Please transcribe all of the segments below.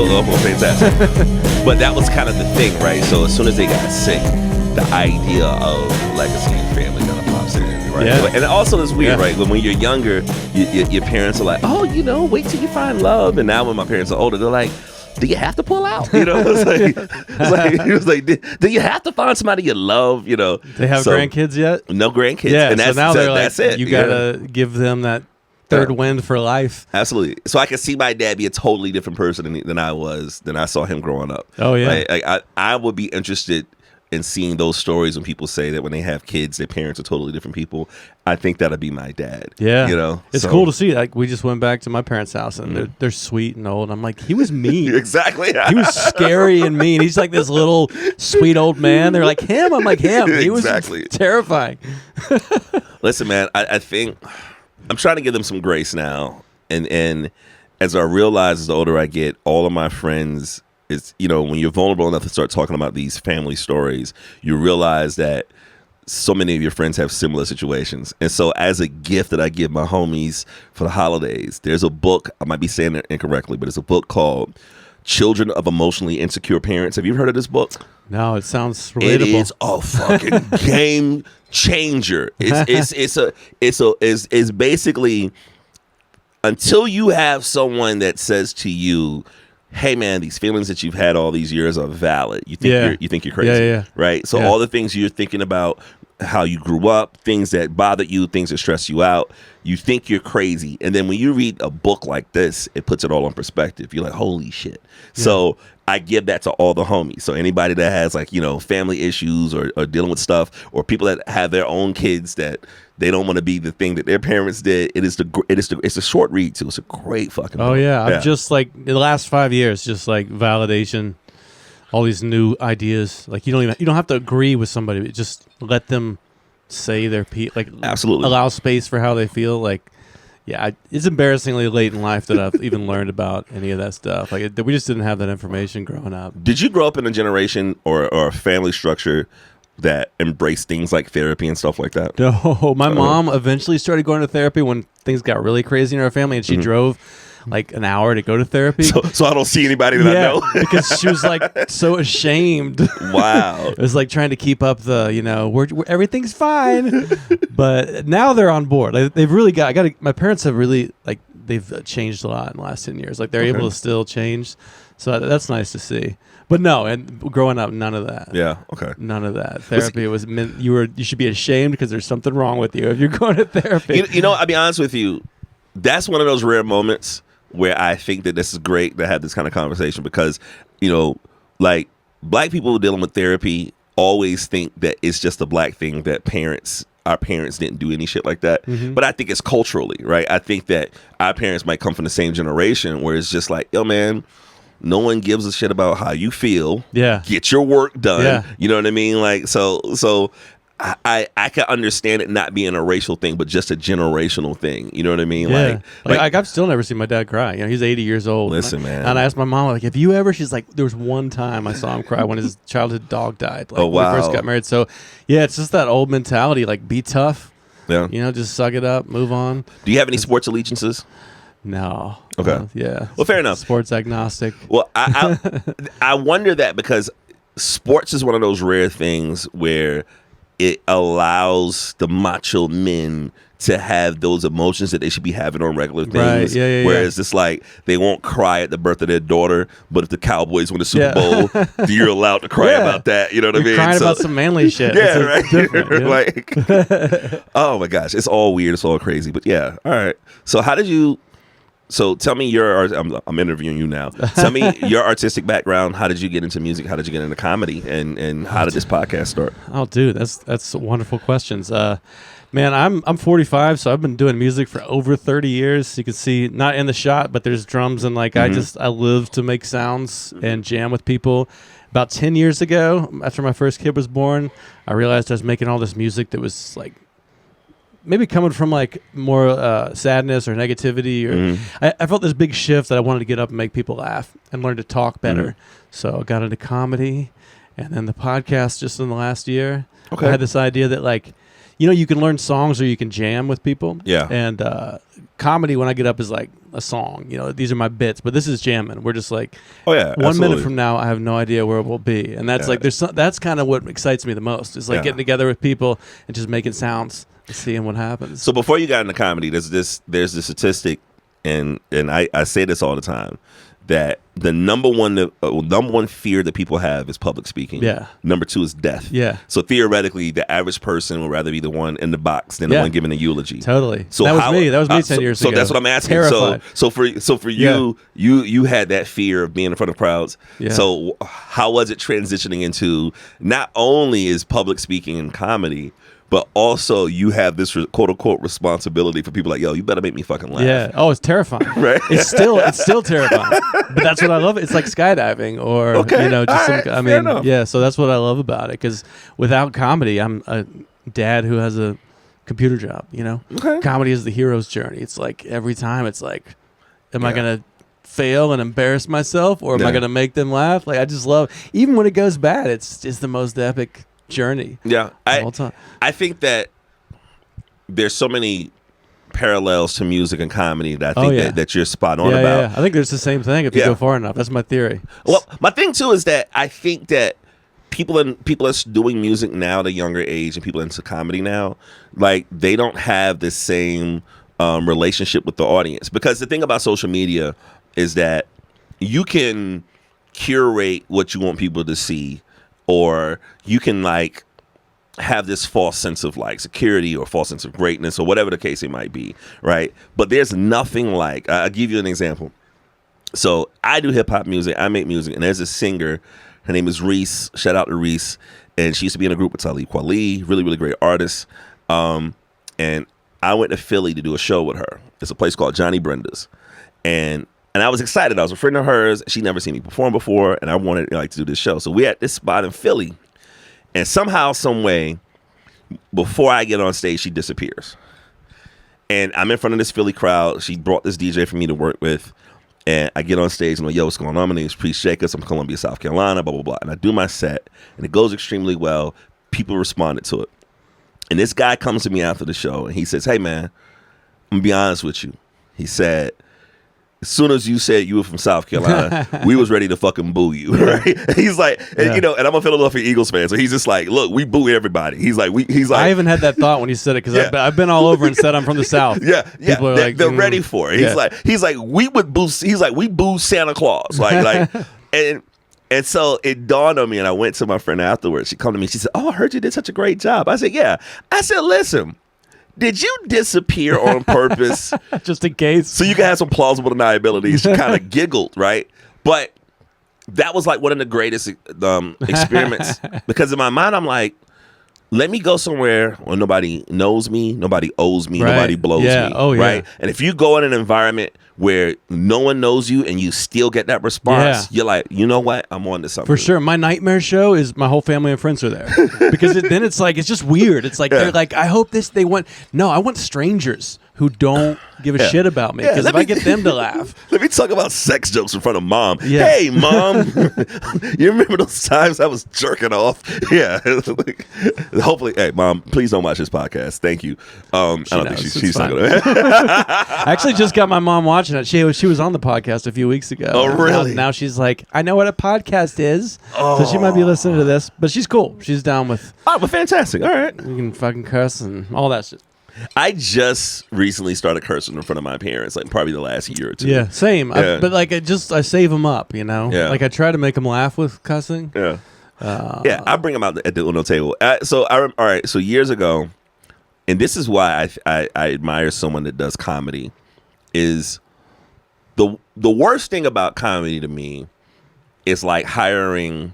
well, fantastic. But that was kind of the thing, right? So as soon as they got sick, the idea of legacy and family kind of pops in, right? Yeah. And also it's weird, right? When you're younger, your parents are like, oh, wait till you find love. And now when my parents are older, they're like, do you have to pull out? It was like, do you have to find somebody you love? They have grandkids yet? No grandkids. Yeah, and so now they're like, that's it. You gotta give them that third wind for life. Absolutely. So I can see my dad be a totally different person than I saw him growing up. Oh yeah. I would be interested in seeing those stories when people say that when they have kids, their parents are totally different people. I think that'd be my dad. Yeah. It's cool to see. Like, we just went back to my parents' house, and they're sweet and old. I'm like, he was mean. Exactly. He was scary and mean. He's like this little sweet old man. They're like, him? I'm like, him. He was terrifying. Listen, man, I think I'm trying to give them some grace now. And as I realize, as the older I get, all of my friends, it's, when you're vulnerable enough to start talking about these family stories, you realize that so many of your friends have similar situations. And so as a gift that I give my homies for the holidays, there's a book, I might be saying it incorrectly, but it's a book called Children of Emotionally Insecure Parents. Have you heard of this book? No, it sounds relatable. It is a fucking game changer. It's basically, until you have someone that says to you, hey man, these feelings that you've had all these years are valid. You think you're crazy, right? So all the things you're thinking about, how you grew up, things that bother you, things that stress you out, you think you're crazy. And then when you read a book like this, it puts it all in perspective. You're like, holy shit. Yeah. So I give that to all the homies. So anybody that has family issues or dealing with stuff, or people that have their own kids that they don't want to be the thing that their parents did, it's a short read too. It's a great fucking book. Oh yeah. I've just the last 5 years, just validation, all these new ideas. Like you don't have to agree with somebody, but just let them say their absolutely allow space for how they feel. It's embarrassingly late in life that I've even learned about any of that stuff. We just didn't have that information growing up. Did you grow up in a generation or a family structure that embraced things like therapy and stuff like that? No, my mom eventually started going to therapy when things got really crazy in our family, and she drove an hour to go to therapy. So I don't see anybody that I know. Because she was so ashamed. Wow. It was trying to keep up the, everything's fine. But now they're on board. They've really my parents have really, they've changed a lot in the last 10 years. They're able to still change. So that's nice to see. But no, and growing up, none of that. Yeah, okay. None of that. Therapy was meant you should be ashamed because there's something wrong with you if you're going to therapy. I'll be honest with you. That's one of those rare moments where I think that this is great to have this kind of conversation because, black people dealing with therapy always think that it's just a black thing, that our parents didn't do any shit like that. Mm-hmm. But I think it's culturally, right? I think that our parents might come from the same generation where it's just like, yo, man, no one gives a shit about how you feel. Yeah. Get your work done. Yeah. You know what I mean? So I can understand it not being a racial thing, but just a generational thing. You know what I mean? Yeah. I've still never seen my dad cry. He's 80 years old. Listen, man. And I asked my mom, have you ever? She's like, there was one time I saw him cry when his childhood dog died. When we first got married. So, yeah, it's just that old mentality. Be tough. Yeah. Just suck it up, move on. Do you have any sports allegiances? No. Okay. Yeah. Well, fair enough. Sports agnostic. Well, I wonder that because sports is one of those rare things where it allows the macho men to have those emotions that they should be having on regular things. Right. Yeah. Whereas it's they won't cry at the birth of their daughter, but if the Cowboys win the Super Bowl, you're allowed to cry about that. You know what I mean? Crying about some manly shit. Yeah, right. Oh my gosh, it's all weird. It's all crazy. But yeah, all right. So how did you? So tell me I'm interviewing you now. Tell me your artistic background. How did you get into music? How did you get into comedy? And how did this podcast start? Oh, dude, that's wonderful questions. Man, I'm 45, so I've been doing music for over 30 years. You can see, not in the shot, but there's drums and I live to make sounds and jam with people. About 10 years ago, after my first kid was born, I realized I was making all this music that was maybe coming from more sadness or negativity, or I felt this big shift that I wanted to get up and make people laugh and learn to talk better. So I got into comedy, and then the podcast just in the last year. Okay. I had this idea that you can learn songs or you can jam with people. Yeah. And comedy, when I get up, is a song. You know, these are my bits, but this is jamming. We're just like, oh yeah, 1 minute from now, I have no idea where it will be, and that's like that's kind of what excites me the most. Is like getting together with people and just making sounds and seeing what happens. So before you got into comedy, there's this statistic, and I say this all the time, that the number one fear that people have is public speaking. Yeah. Number 2 is death. Yeah. So theoretically, the average person would rather be the one in the box than the one giving a eulogy. Totally. So that was me 10 years ago. So that's what I'm asking. Terrified. So for you, you had that fear of being in front of crowds. Yeah. So how was it transitioning into not only is public speaking and comedy, but also you have this quote unquote responsibility for people like, yo, you better make me fucking laugh. Yeah. Oh, it's terrifying. Right. It's still terrifying. But that's what I love. It's like skydiving or So that's what I love about it. Because without comedy, I'm a dad who has a computer job. You know, comedy is the hero's journey. It's like every time, it's like, am I gonna fail and embarrass myself, or am I gonna make them laugh? Like I just love, even when it goes bad, it's the most epic journey. Yeah, I think that there's so many parallels to music and comedy that I think that you're spot on about. Yeah. I think there's the same thing if you go far enough. That's my theory. Well, my thing too is that I think that people that's doing music now at a younger age and people into comedy now, like they don't have the same relationship with the audience, because the thing about social media is that you can curate what you want people to see, or you can like have this false sense of like security or false sense of greatness or whatever the case it might be, right? But there's nothing like, I'll give you an example. So I do hip hop music, I make music, and there's a singer, her name is Reese, shout out to Reese, and she used to be in a group with Talib Kweli, really, really great artist. And I went to Philly to do a show with her. It's a place called Johnny Brenda's. And I was excited. I was a friend of hers. She'd never seen me perform before, and I wanted to do this show. So we at this spot in Philly, and somehow, some way, before I get on stage, she disappears. And I'm in front of this Philly crowd. She brought this DJ for me to work with, and I get on stage, and I'm like, yo, what's going on? My name is Priest Jacobs. I'm from Columbia, South Carolina, blah, blah, blah. And I do my set, and it goes extremely well. People responded to it. And this guy comes to me after the show, and he says, hey, man, I'm going to be honest with you. He said, as soon as you said you were from South Carolina, we was ready to fucking boo you, right? He's like, and I'm a Philadelphia Eagles fan, so he's just like, look, we boo everybody. He's like, I even had that thought when you said it, because I've been all over and said I'm from the South. People are they're ready for it. He's like, we would boo. He's like, we boo Santa Claus, like, and so it dawned on me, and I went to my friend afterwards. She came to me, she said, oh, I heard you did such a great job. I said, yeah. I said, listen, did you disappear on purpose? Just in case. So you can have some plausible deniability. She kind of giggled, right? But that was like one of the greatest experiments. Because in my mind, I'm like, let me go somewhere where nobody knows me, nobody owes me, nobody blows me. Right? And if you go in an environment where no one knows you and you still get that response, you're like, you know what? I'm on to something. For sure. My nightmare show is my whole family and friends are there. Because then it's like, it's just weird. It's like, they're like, I hope I want strangers who don't give a shit about me. Because if I get them to laugh. Let me talk about sex jokes in front of mom. Yeah. Hey, mom. You remember those times I was jerking off? Yeah. Hopefully, hey, mom, please don't watch this podcast. Thank you. I don't think she's not going to. I actually just got my mom watching it. She was on the podcast a few weeks ago. Oh, really? Now she's like, I know what a podcast is. So she might be listening to this. But she's cool. She's down with. Oh, but fantastic. All right. We can fucking cuss and all that shit. I just recently started cursing in front of my parents, like probably the last year or two. Yeah, same. Yeah. But like, I save them up, you know? Yeah. Like I try to make them laugh with cussing. Yeah. I bring them out at the Uno table. All right, so years ago, and this is why I admire someone that does comedy, is the worst thing about comedy to me is like hiring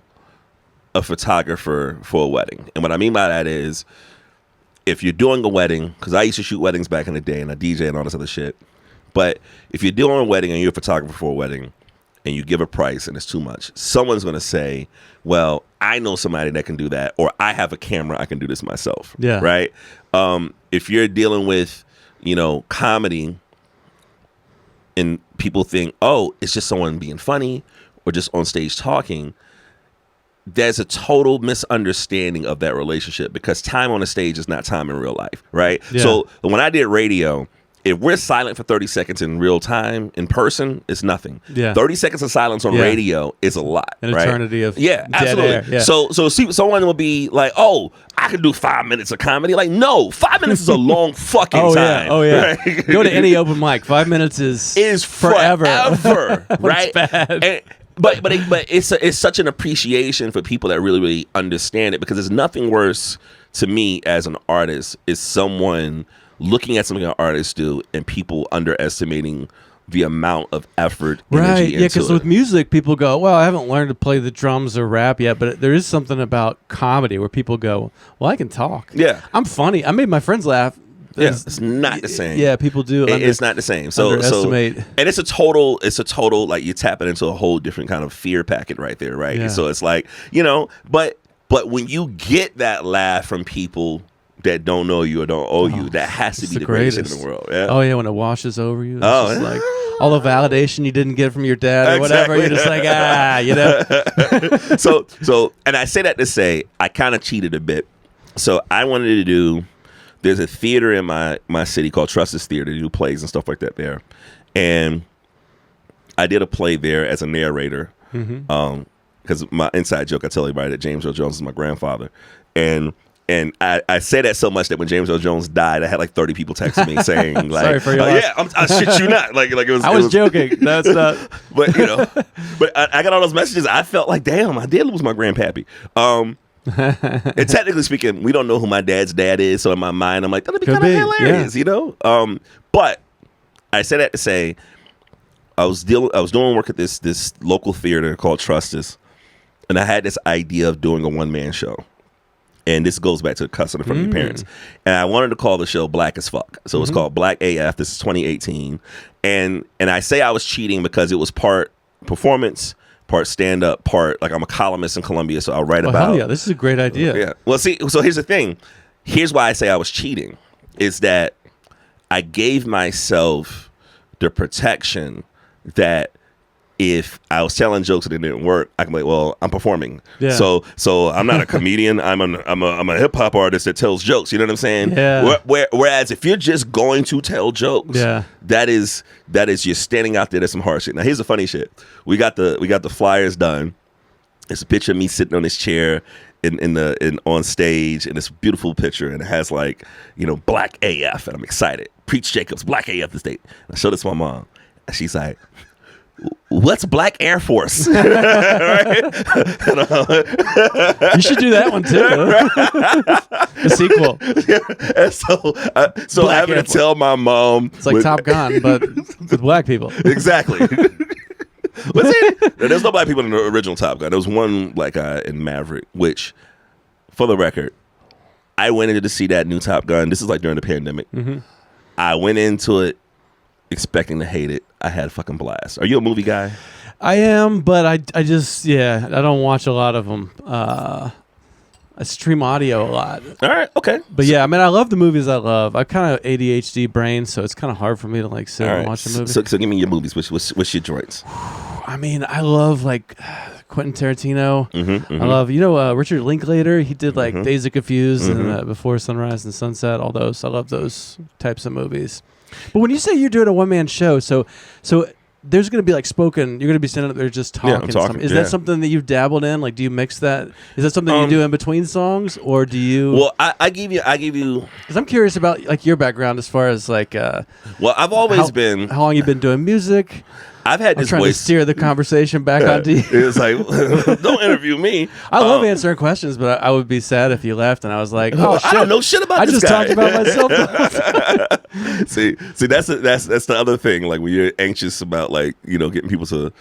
a photographer for a wedding. And what I mean by that is, if you're doing a wedding, because I used to shoot weddings back in the day and I DJ and all this other shit, but if you're doing a wedding and you're a photographer for a wedding and you give a price and it's too much, someone's going to say, well, I know somebody that can do that, or I have a camera, I can do this myself. Yeah. Right? If you're dealing with, comedy and people think, oh, it's just someone being funny or just on stage talking, there's a total misunderstanding of that relationship, because time on the stage is not time in real life, right? Yeah. So when I did radio, if we're silent for 30 seconds in real time in person, it's nothing. Yeah. 30 seconds of silence on radio is a lot. An right? eternity of dead absolutely. Air. Yeah. So someone will be like, oh, I can do 5 minutes of comedy. Like, no, 5 minutes is a long fucking time. Oh yeah. Right? Go to any open mic. 5 minutes is forever. Right? Bad. And, but it's such an appreciation for people that really understand it, because there's nothing worse to me as an artist is someone looking at something an artist do and people underestimating the amount of effort, energy Yeah, because with music, people go, well, I haven't learned to play the drums or rap yet, but there is something about comedy where people go, well, I can talk. Yeah. I'm funny. I made my friends laugh. Yeah, it's not the same. Yeah, people do. It's not the same. So underestimate. And it's a total like you're tapping into a whole different kind of fear packet right there, right? Yeah. So it's like, but when you get that laugh from people that don't know you or don't owe you, that has to be the greatest thing in the world. Yeah. Oh yeah, when it washes over you, it's Oh, just yeah. like all the validation you didn't get from your dad or whatever. You're just like, So and I say that to say I kind of cheated a bit. So I wanted to do. There's a theater in my city called Trustis Theater. They do plays and stuff like that there, and I did a play there as a narrator. Because my inside joke, I tell everybody that James Earl Jones is my grandfather, and I say that so much that when James Earl Jones died, I had like 30 people text me saying like, sorry for your loss. "Yeah, I shit you not." Like it was. I was joking. That's not. But but I got all those messages. I felt like, damn, I did lose my grandpappy. And technically speaking, we don't know who my dad's dad is. So in my mind, I'm like, that'd be kind of hilarious, But I say that to say, I was doing work at this local theater called Trustis, and I had this idea of doing a one-man show. And this goes back to cussing in front of your parents. And I wanted to call the show Black as Fuck. So it's called Black AF. This is 2018. And I say I was cheating because it was part performance, part stand-up, part, like I'm a columnist in Columbia, so I'll write about. Hell yeah, this is a great idea. Yeah. Well, see, so here's the thing. Here's why I say I was cheating, is that I gave myself the protection that if I was telling jokes and it didn't work, I can be like, well, I'm performing. Yeah. So I'm not a comedian. I'm a hip hop artist that tells jokes. You know what I'm saying? Yeah. Whereas if you're just going to tell jokes, that is you're standing out there. That's some hard shit. Now here's the funny shit. We got the flyers done. It's a picture of me sitting on this chair in on stage, and it's a beautiful picture, and it has like, Black AF, and I'm excited. Preach Jacobs, Black AF this date. I showed this to my mom, and she's like, what's Black Air Force? You should do that one too. The sequel. Yeah. And so having to tell my mom, it's like Top Gun, but with black people. Exactly. There's no black people in the original Top Gun. There was one black guy in Maverick, which, for the record, I went in to see that new Top Gun. This is like during the pandemic. I went into it expecting to hate it. I had a fucking blast. Are you a movie guy? I am, but I just, I don't watch a lot of them. I stream audio a lot. All right, okay. But yeah, I mean, I love the movies I love. I kind of ADHD brain, so it's kind of hard for me to like sit and watch a movie. So give me your movies. What's your joints? I mean, I love like Quentin Tarantino. I love, Richard Linklater. He did like Days of Confused and Before Sunrise and Sunset, all those. I love those types of movies. But when you say you're doing a one-man show, so there's going to be like spoken, you're going to be standing up there just talking. Yeah, I'm talking. Is that something that you've dabbled in? Like, do you mix that? Is that something you do in between songs, or do you? Well, I give you. Because I'm curious about like your background as far as like. Well, I've always been. How long you been doing music? I've had this trying to steer the conversation back onto you. It's like, don't interview me. I love answering questions, but I would be sad if you left and I was like, oh, shit. I don't know shit about this guy. I just talked about myself. See, that's the other thing. Like when you're anxious about like, getting people to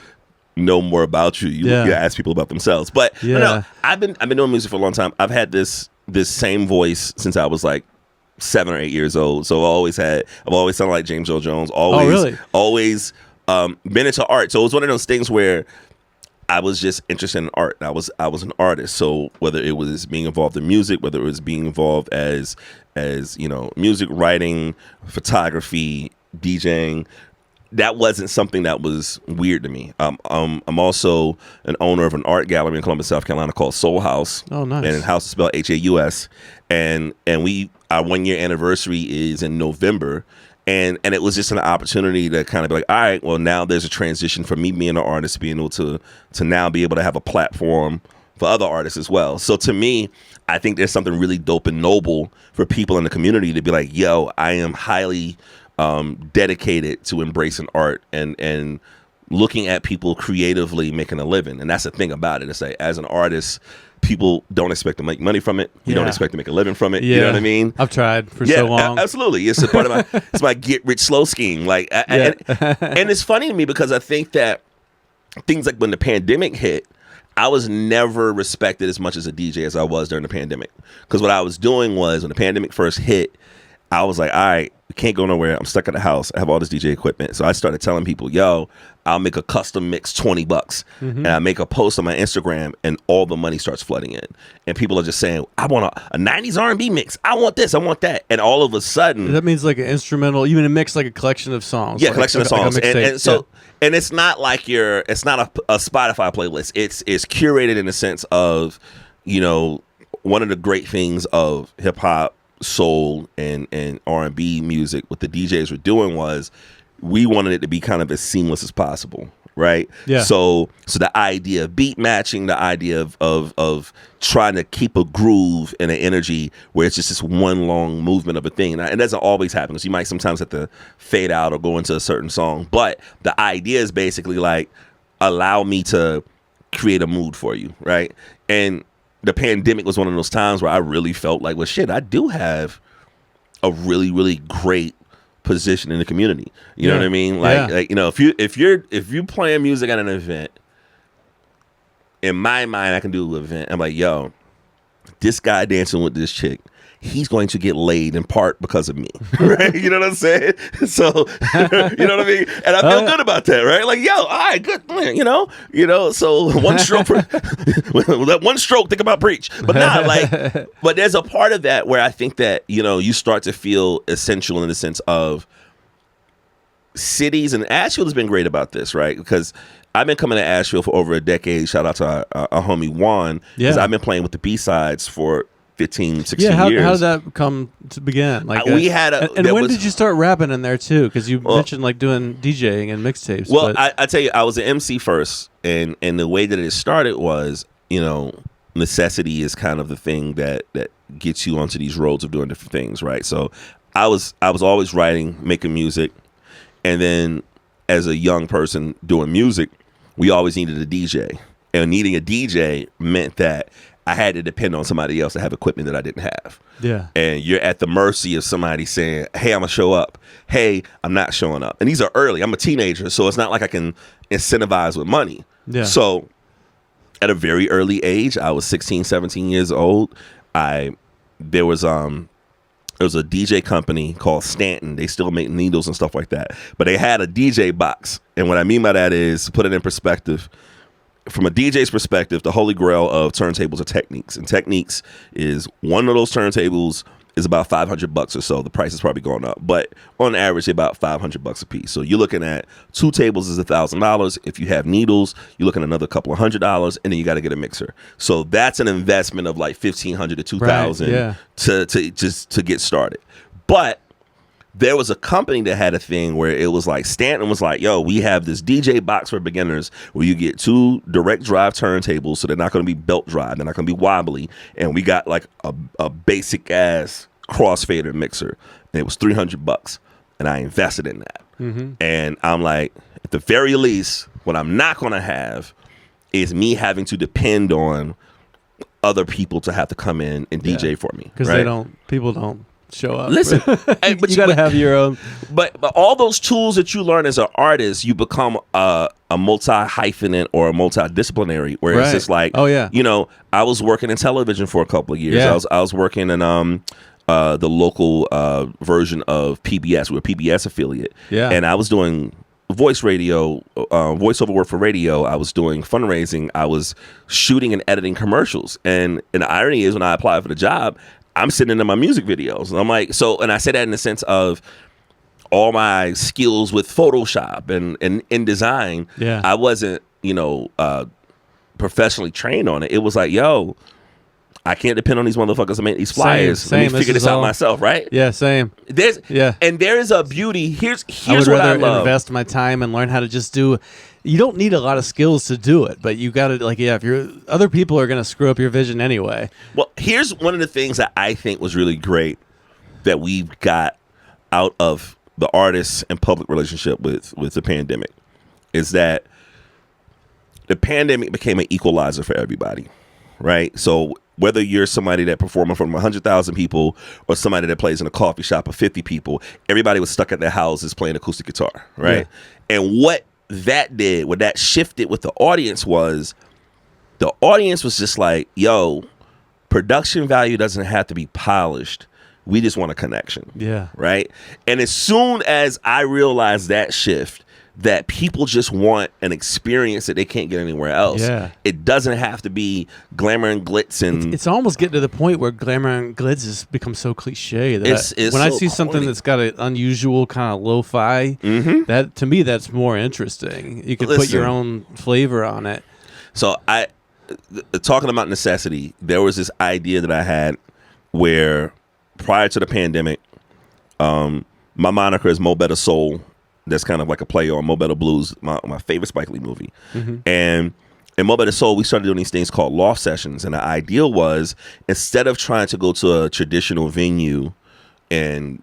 know more about you, you ask people about themselves. But no, I've been doing music for a long time. I've had this same voice since I was like 7 or 8 years old. So I've always sounded like James Earl Jones. Always, really? Always. Been into art, so it was one of those things where I was just interested in art. I was an artist, so whether it was being involved in music, whether it was being involved as music writing, photography, DJing, that wasn't something that was weird to me. I'm also an owner of an art gallery in Columbus, South Carolina called SoulHAUS. Oh, nice. And house is spelled HAUS, and our 1 year anniversary is in November. And it was just an opportunity to kind of be like, all right, well, now there's a transition from me being an artist, being able to now be able to have a platform for other artists as well. So to me, I think there's something really dope and noble for people in the community to be like, yo, I am highly dedicated to embracing art and looking at people creatively making a living. And that's the thing about it. It's like, as an artist, people don't expect to make money from it. You don't expect to make a living from it. You know what I mean? I've tried for so long. Absolutely. It's a part of my get rich slow scheme. Like, and it's funny to me because I think that things like when the pandemic hit, I was never respected as much as a DJ as I was during the pandemic. Because what I was doing was, when the pandemic first hit, I was like, all right, we can't go nowhere. I'm stuck in the house. I have all this DJ equipment. So I started telling people, yo, I'll make a custom mix $20. And I make a post on my Instagram, and all the money starts flooding in. And people are just saying, I want a 90s R&B mix. I want this. I want that. And all of a sudden... That means like an instrumental, even a mix, like a collection of songs. Yeah, like, collection of songs. And it's not like it's not a Spotify playlist. It's curated in the sense of, you know, one of the great things of hip hop, soul, and R&B music, what the DJs were doing was, we wanted it to be kind of as seamless as possible, right? Yeah. So the idea of beat matching, the idea of trying to keep a groove and an energy where it's just this one long movement of a thing. And it doesn't always happen, because you might sometimes have to fade out or go into a certain song. But the idea is basically like, allow me to create a mood for you, right? And the pandemic was one of those times where I really felt like, well, shit, I do have a really, really great position in the community. You know what I mean? Like, you know, if you're playing music at an event, in my mind, I can do an event. I'm like, yo, this guy dancing with this chick, he's going to get laid in part because of me, right? You know what I'm saying? So, you know what I mean? And I feel good about that, right? Like, yo, all right, good, man, you know. So one stroke, that one stroke, think about preach. But not like, but there's a part of that where I think that, you know, you start to feel essential in the sense of cities, and Asheville has been great about this, right? Because I've been coming to Asheville for over a decade. Shout out to our homie Juan, because I've been playing with the B-sides for 15, 16 years. How did that come to begin? Like, we had and when did you start rapping in there too? Because you mentioned like doing DJing and mixtapes. Well, I tell you, I was an MC first, and the way that it started was, you know, necessity is kind of the thing that gets you onto these roads of doing different things, right? So I was always writing, making music, and then as a young person doing music, we always needed a DJ, and needing a DJ meant that I had to depend on somebody else to have equipment that I didn't have. Yeah. And you're at the mercy of somebody saying, hey, I'm going to show up. Hey, I'm not showing up. And these are early. I'm a teenager, so it's not like I can incentivize with money. Yeah. So at a very early age, I was 16, 17 years old. There was a DJ company called Stanton. They still make needles and stuff like that. But they had a DJ box. And what I mean by that is, to put it in perspective, from a DJ's perspective, the holy grail of turntables are Techniques. And Techniques is one of those turntables is about $500 or so. The price is probably going up, but on average, about $500 a piece. So you're looking at 2 tables is $1,000. If you have needles, you're looking at another couple of $100, and then you got to get a mixer. So that's an investment of like $1,500 to $2,000 to get started. But there was a company that had a thing where it was like, Stanton was like, yo, we have this DJ box for beginners where you get 2 direct drive turntables, so they're not going to be belt drive, they're not going to be wobbly, and we got like a basic ass crossfader mixer, and it was $300, and I invested in that. And I'm like, at the very least, what I'm not going to have is me having to depend on other people to have to come in and DJ for me, because people don't show up. Listen, but you got to have your own. But all those tools that you learn as an artist, you become a multi-hyphenate or a multidisciplinary. Where it's just like, you know, I was working in television for a couple of years. Yeah. I was working in the local version of PBS. We're a PBS affiliate. Yeah. And I was doing voice radio, voiceover work for radio. I was doing fundraising. I was shooting and editing commercials. And the irony is, when I applied for the job, I'm sitting in my music videos. And I'm like, and I say that in the sense of all my skills with Photoshop and in design. Yeah. I wasn't, you know, professionally trained on it. It was like, yo, I can't depend on these motherfuckers to make these flyers. Same. Let me figure this out myself, right? Yeah, same. And there is a beauty. Here's I would what rather I love. invest my time and learn how to just do. You don't need a lot of skills to do it, but you got to if you're other people are going to screw up your vision anyway. Well, here's one of the things that I think was really great that we've got out of the artists and public relationship with the pandemic is that the pandemic became an equalizer for everybody, right? So whether you're somebody that performed in front of 100,000 people or somebody that plays in a coffee shop of 50 people, everybody was stuck at their houses playing acoustic guitar, right? Yeah. And what that shifted with the audience was just like, yo, production value doesn't have to be polished. We just want a connection. Yeah. Right? And as soon as I realized that shift, that people just want an experience that they can't get anywhere else. Yeah. It doesn't have to be glamour and glitz. And it's almost getting to the point where glamour and glitz has become so cliche that when I see something that's got an unusual kind of lo-fi, that to me that's more interesting. You can put your own flavor on it. So talking about necessity, there was this idea that I had where prior to the pandemic, my moniker is Mo Better Soul. That's kind of like a play on Mo Better Blues, my favorite Spike Lee movie. And in Mo Better Soul, we started doing these things called loft sessions. And the idea was, instead of trying to go to a traditional venue and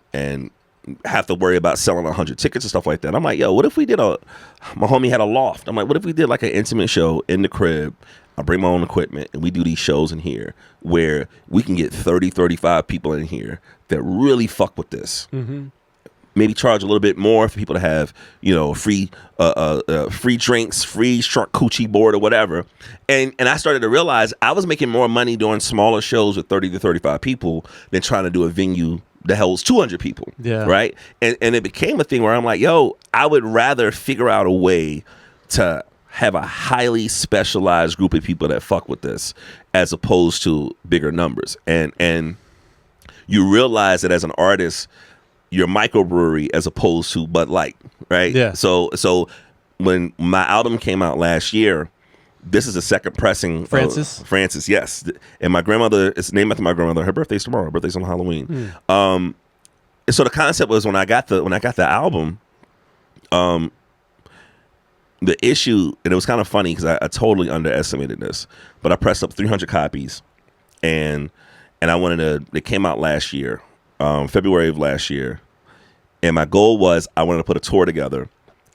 have to worry about selling 100 tickets and stuff like that, I'm like, yo, what if we did my homie had a loft. I'm like, what if we did like an intimate show in the crib? I bring my own equipment and we do these shows in here where we can get 30, 35 people in here that really fuck with this. Maybe charge a little bit more for people to have, free drinks, free charcuterie board or whatever. And I started to realize I was making more money doing smaller shows with 30 to 35 people than trying to do a venue that holds 200 people. Yeah. Right. And it became a thing where I'm like, yo, I would rather figure out a way to have a highly specialized group of people that fuck with this as opposed to bigger numbers. And you realize that as an artist, your microbrewery as opposed to Bud Light, right? Yeah. So when my album came out last year, this is the second pressing. Francis, yes. And my grandmother, it's named after my grandmother. Her birthday's tomorrow. Her birthday's on Halloween. And so the concept was when I got the album, the issue, and it was kind of funny because I totally underestimated this, but I pressed up 300 copies, and it came out last year. February of last year, and my goal was I wanted to put a tour together,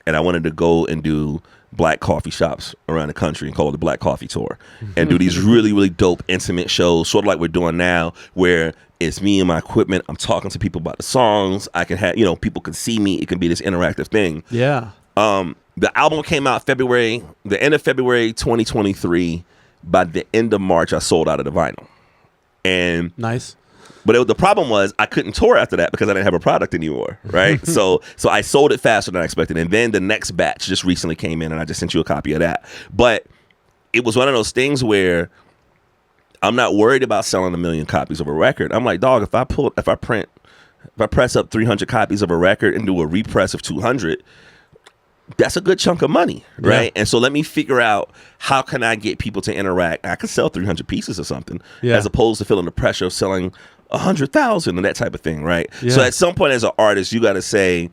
and I wanted to go and do black coffee shops around the country and call it the Black Coffee Tour, and do these really, really dope intimate shows, sort of like we're doing now, where it's me and my equipment. I'm talking to people about the songs. I can have, people can see me. It can be this interactive thing. Yeah. The album came out the end of February 2023. By the end of March, I sold out of the vinyl. And nice. But the problem was I couldn't tour after that because I didn't have a product anymore, right? so I sold it faster than I expected. And then the next batch just recently came in, and I just sent you a copy of that. But it was one of those things where I'm not worried about selling 1 million copies of a record. I'm like, dog, if I press up 300 copies of a record and do a repress of 200, that's a good chunk of money, right? Yeah. And so let me figure out how can I get people to interact. I could sell 300 pieces or something, as opposed to feeling the pressure of selling 100,000 and that type of thing, right? Yeah. So at some point as an artist, you got to say,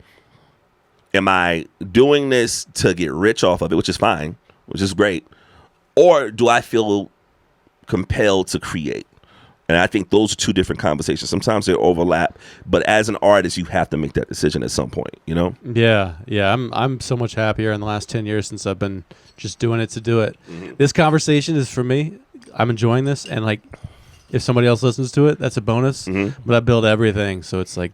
am I doing this to get rich off of it, which is fine, which is great, or do I feel compelled to create? And I think those are two different conversations. Sometimes they overlap, but as an artist, you have to make that decision at some point, Yeah. I'm so much happier in the last 10 years since I've been just doing it to do it. This conversation is for me. I'm enjoying this, and like, if somebody else listens to it, that's a bonus. But I build everything, so it's like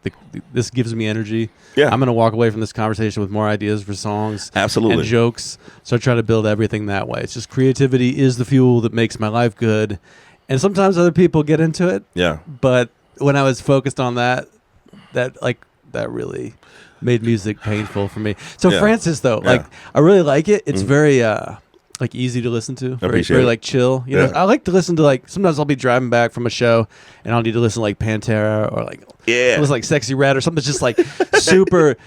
this gives me energy. Yeah, I'm gonna walk away from this conversation with more ideas for songs, absolutely, and jokes. So I try to build everything that way. It's just creativity is the fuel that makes my life good. And sometimes other people get into it. Yeah. But when I was focused on that really made music painful for me. So Francis, though, I really like it. It's very easy to listen to. Very chill. You know, I like to listen to sometimes I'll be driving back from a show and I'll need to listen to Pantera or it was Sexy Red or something that's just super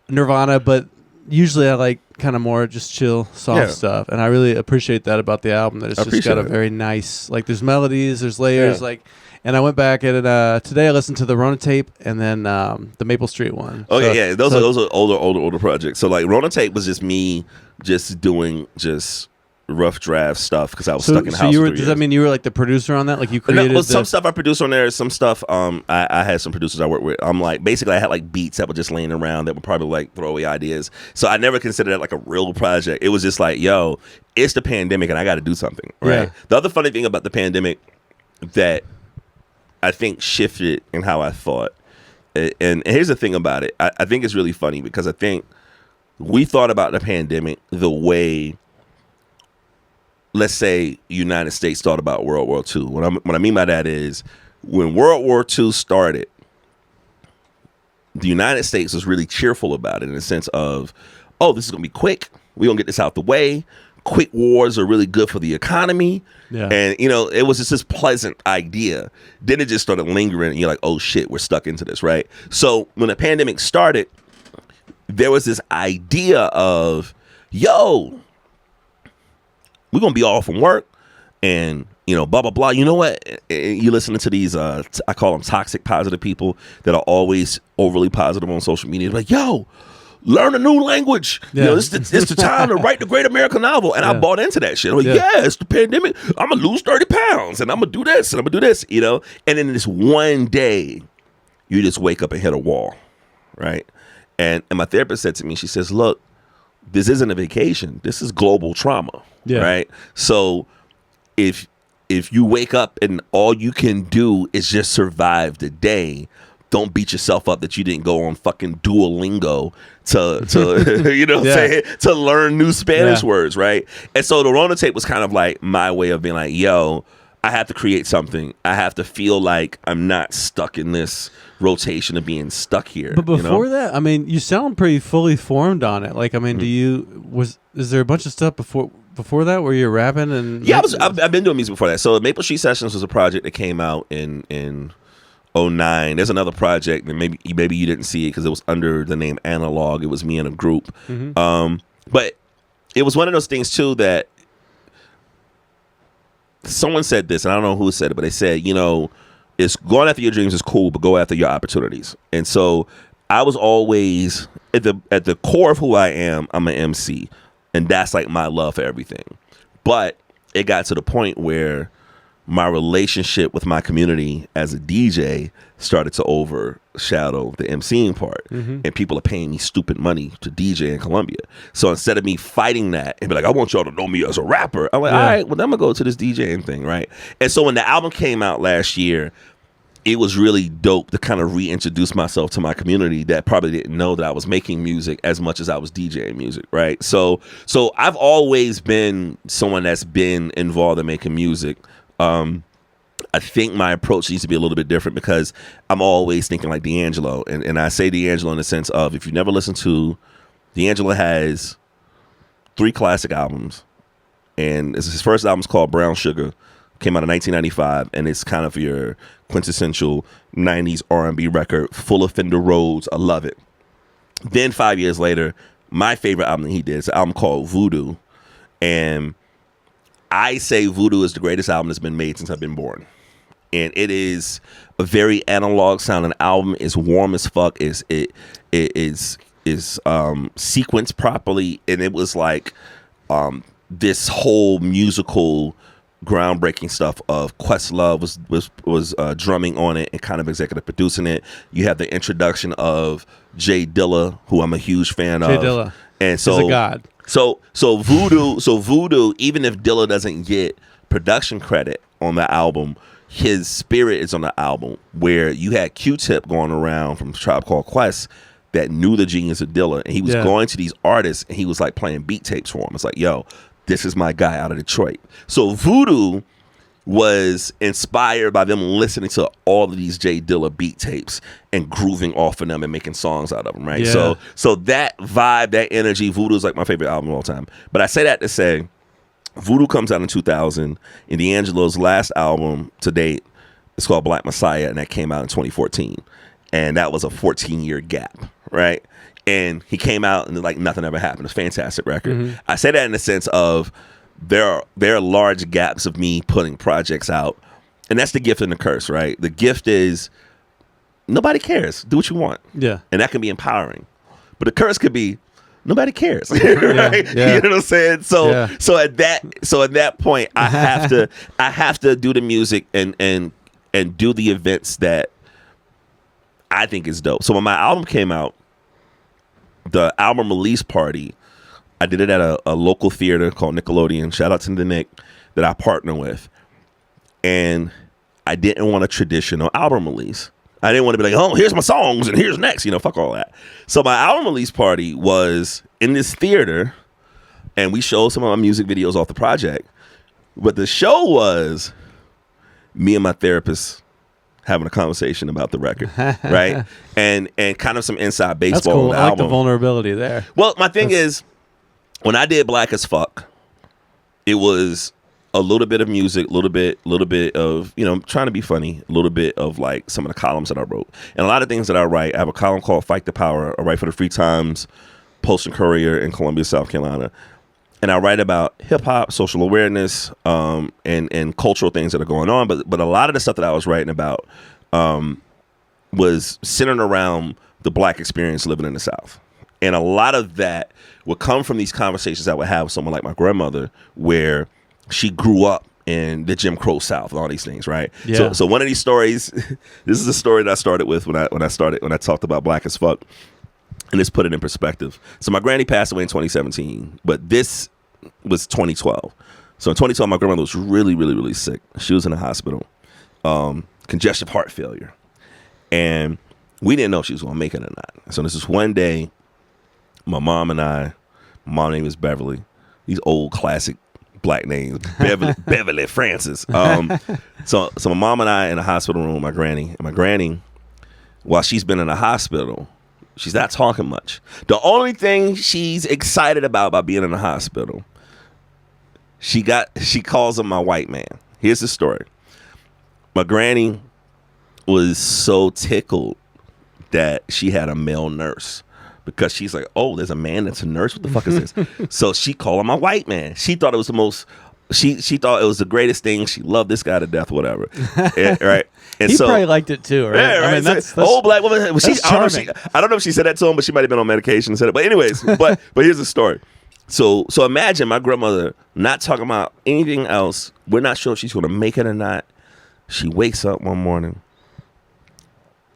Nirvana, but usually I like kind of more just chill, soft stuff, and I really appreciate that about the album. That it's just got a very nice, like, there's melodies, there's layers, like. And I went back at it today. I listened to the Rona tape and then the Maple Street one. Oh, yeah. Those are older projects. So, like, Rona tape was just me just doing just rough draft stuff because I was stuck in the house. Does that mean you were like the producer on that? Like you created some stuff I produced on there. Some stuff I had some producers I worked with. I'm like, basically I had like beats that were just laying around that were probably like throwaway ideas. So I never considered it like a real project. It was just like, yo, it's the pandemic and I got to do something, right? Yeah. The other funny thing about the pandemic that I think shifted in how I thought, and here's the thing about it. I think it's really funny because I think we thought about the pandemic the way, let's say, United States thought about World War II. What I mean by that is when World War II started, the United States was really cheerful about it in the sense of, oh, this is going to be quick. We're going to get this out the way. Quick wars are really good for the economy. Yeah. And, you know, it was just this pleasant idea. Then it just started lingering and you're like, oh, shit, we're stuck into this, right? So when the pandemic started, there was this idea of, yo, we're going to be off from work and, you know, blah, blah, blah. You know what? You listening to these, I call them toxic positive people that are always overly positive on social media. They're like, yo, learn a new language. Yeah. You know, it's the time to write the great American novel. And I bought into that shit. I'm like, yeah, it's the pandemic. I'm going to lose 30 pounds and I'm going to do this and I'm going to do this, you know? And then this one day, you just wake up and hit a wall, right? And my therapist said to me, she says, look, this isn't a vacation. This is global trauma, right? So if you wake up and all you can do is just survive the day, don't beat yourself up that you didn't go on fucking Duolingo to you know say to learn new Spanish words, right? And so the Rona tape was kind of like my way of being like, yo, I have to create something. I have to feel like I'm not stuck in this rotation of being stuck here. But before that, I mean, you sound pretty fully formed on it. Like, I mean, is there a bunch of stuff before that where you're rapping and I've been doing music before that. So Maple Street Sessions was a project that came out in 2009. There's another project that maybe you didn't see it because it was under the name Analog. It was me and a group. Mm-hmm. But it was one of those things too that someone said this, and I don't know who said it, but they said, you know, it's going after your dreams is cool, but go after your opportunities. And so I was always at the core of who I am. I'm an MC, and that's like my love for everything. But it got to the point where my relationship with my community as a DJ started to overshadow the MCing part. Mm-hmm. And people are paying me stupid money to DJ in Colombia. So instead of me fighting that and be like, I want y'all to know me as a rapper, I'm like, all right, well, I'm gonna go to this DJing thing, right? And so when the album came out last year, it was really dope to kind of reintroduce myself to my community that probably didn't know that I was making music as much as I was DJing music, right? So I've always been someone that's been involved in making music. I think my approach needs to be a little bit different because I'm always thinking like D'Angelo. And I say D'Angelo in the sense of, if you never listened to, D'Angelo has 3 classic albums. And his first album's called Brown Sugar. Came out in 1995. And it's kind of your quintessential 90s R&B record, full of Fender Rhodes. I love it. Then 5 years later, my favorite album that he did is an album called Voodoo. And I say Voodoo is the greatest album that's been made since I've been born. And it is a very analog sounding album. It's warm as fuck. It is sequenced properly. And it was like this whole musical groundbreaking stuff of Questlove was drumming on it and kind of executive producing it. You have the introduction of Jay Dilla, who I'm a huge fan of. Jay Dilla. And so, he's a god. So Voodoo, even if Dilla doesn't get production credit on the album, his spirit is on the album, where you had Q-Tip going around from Tribe Called Quest that knew the genius of Dilla, and he was going to these artists and he was like playing beat tapes for them. It's like, yo, this is my guy out of Detroit. So Voodoo was inspired by them listening to all of these Jay Dilla beat tapes and grooving off of them and making songs out of them, right? Yeah. So that vibe, that energy, Voodoo is like my favorite album of all time. But I say that to say, Voodoo comes out in 2000, and D'Angelo's last album to date is called Black Messiah, and that came out in 2014. And that was a 14-year gap, right? And he came out and like nothing ever happened. It's a fantastic record. I say that in the sense of there are large gaps of me putting projects out, and that's the gift and the curse, right? The gift is nobody cares. Do what you want. Yeah. And that can be empowering. But the curse could be nobody cares. Right? Yeah. You know what I'm saying? So at that point I have to do the music and do the events that I think is dope. So when my album came out, the album release party, I did it at a local theater called Nickelodeon. Shout out to the Nick that I partner with. And I didn't want a traditional album release. I didn't want to be like, oh, here's my songs and here's next. Fuck all that. So my album release party was in this theater, and we showed some of my music videos off the project. But the show was me and my therapist having a conversation about the record, right? And kind of some inside baseball. That's cool. On the I like album. the vulnerability there. Well, my thing is, when I did Black as Fuck, it was a little bit of music, a little bit of, trying to be funny, a little bit of like some of the columns that I wrote. And a lot of things that I write, I have a column called Fight the Power. I write for the Free Times, Post and Courier in Columbia, South Carolina. And I write about hip hop, social awareness, and cultural things that are going on. But a lot of the stuff that I was writing about was centered around the Black experience living in the South. And a lot of that would come from these conversations I would have with someone like my grandmother, where she grew up in the Jim Crow South and all these things, right? Yeah. So one of these stories, this is a story that I started with when I talked about Black as Fuck. And let's put it in perspective. So my granny passed away in 2017, but this was 2012. So in 2012, my grandmother was really, really, really sick. She was in the hospital, congestive heart failure. And we didn't know if she was going to make it or not. So this is one day, my mom name is Beverly. These old classic Black names, Beverly Francis. So my mom and I in the hospital room, my granny, while she's been in the hospital, she's not talking much. The only thing she's excited about being in the hospital, she calls him my white man. Here's the story. My granny was so tickled that she had a male nurse, because she's like, oh, there's a man that's a nurse? What the fuck is this? So she called him my white man. She thought it was the most, she thought it was the greatest thing. She loved this guy to death, whatever. Right? And he probably liked it too, right? Yeah, right. I mean, that's old Black woman. I don't know if she said that to him, but she might have been on medication and said it. But anyways, but here's the story. So imagine my grandmother not talking about anything else. We're not sure if she's going to make it or not. She wakes up one morning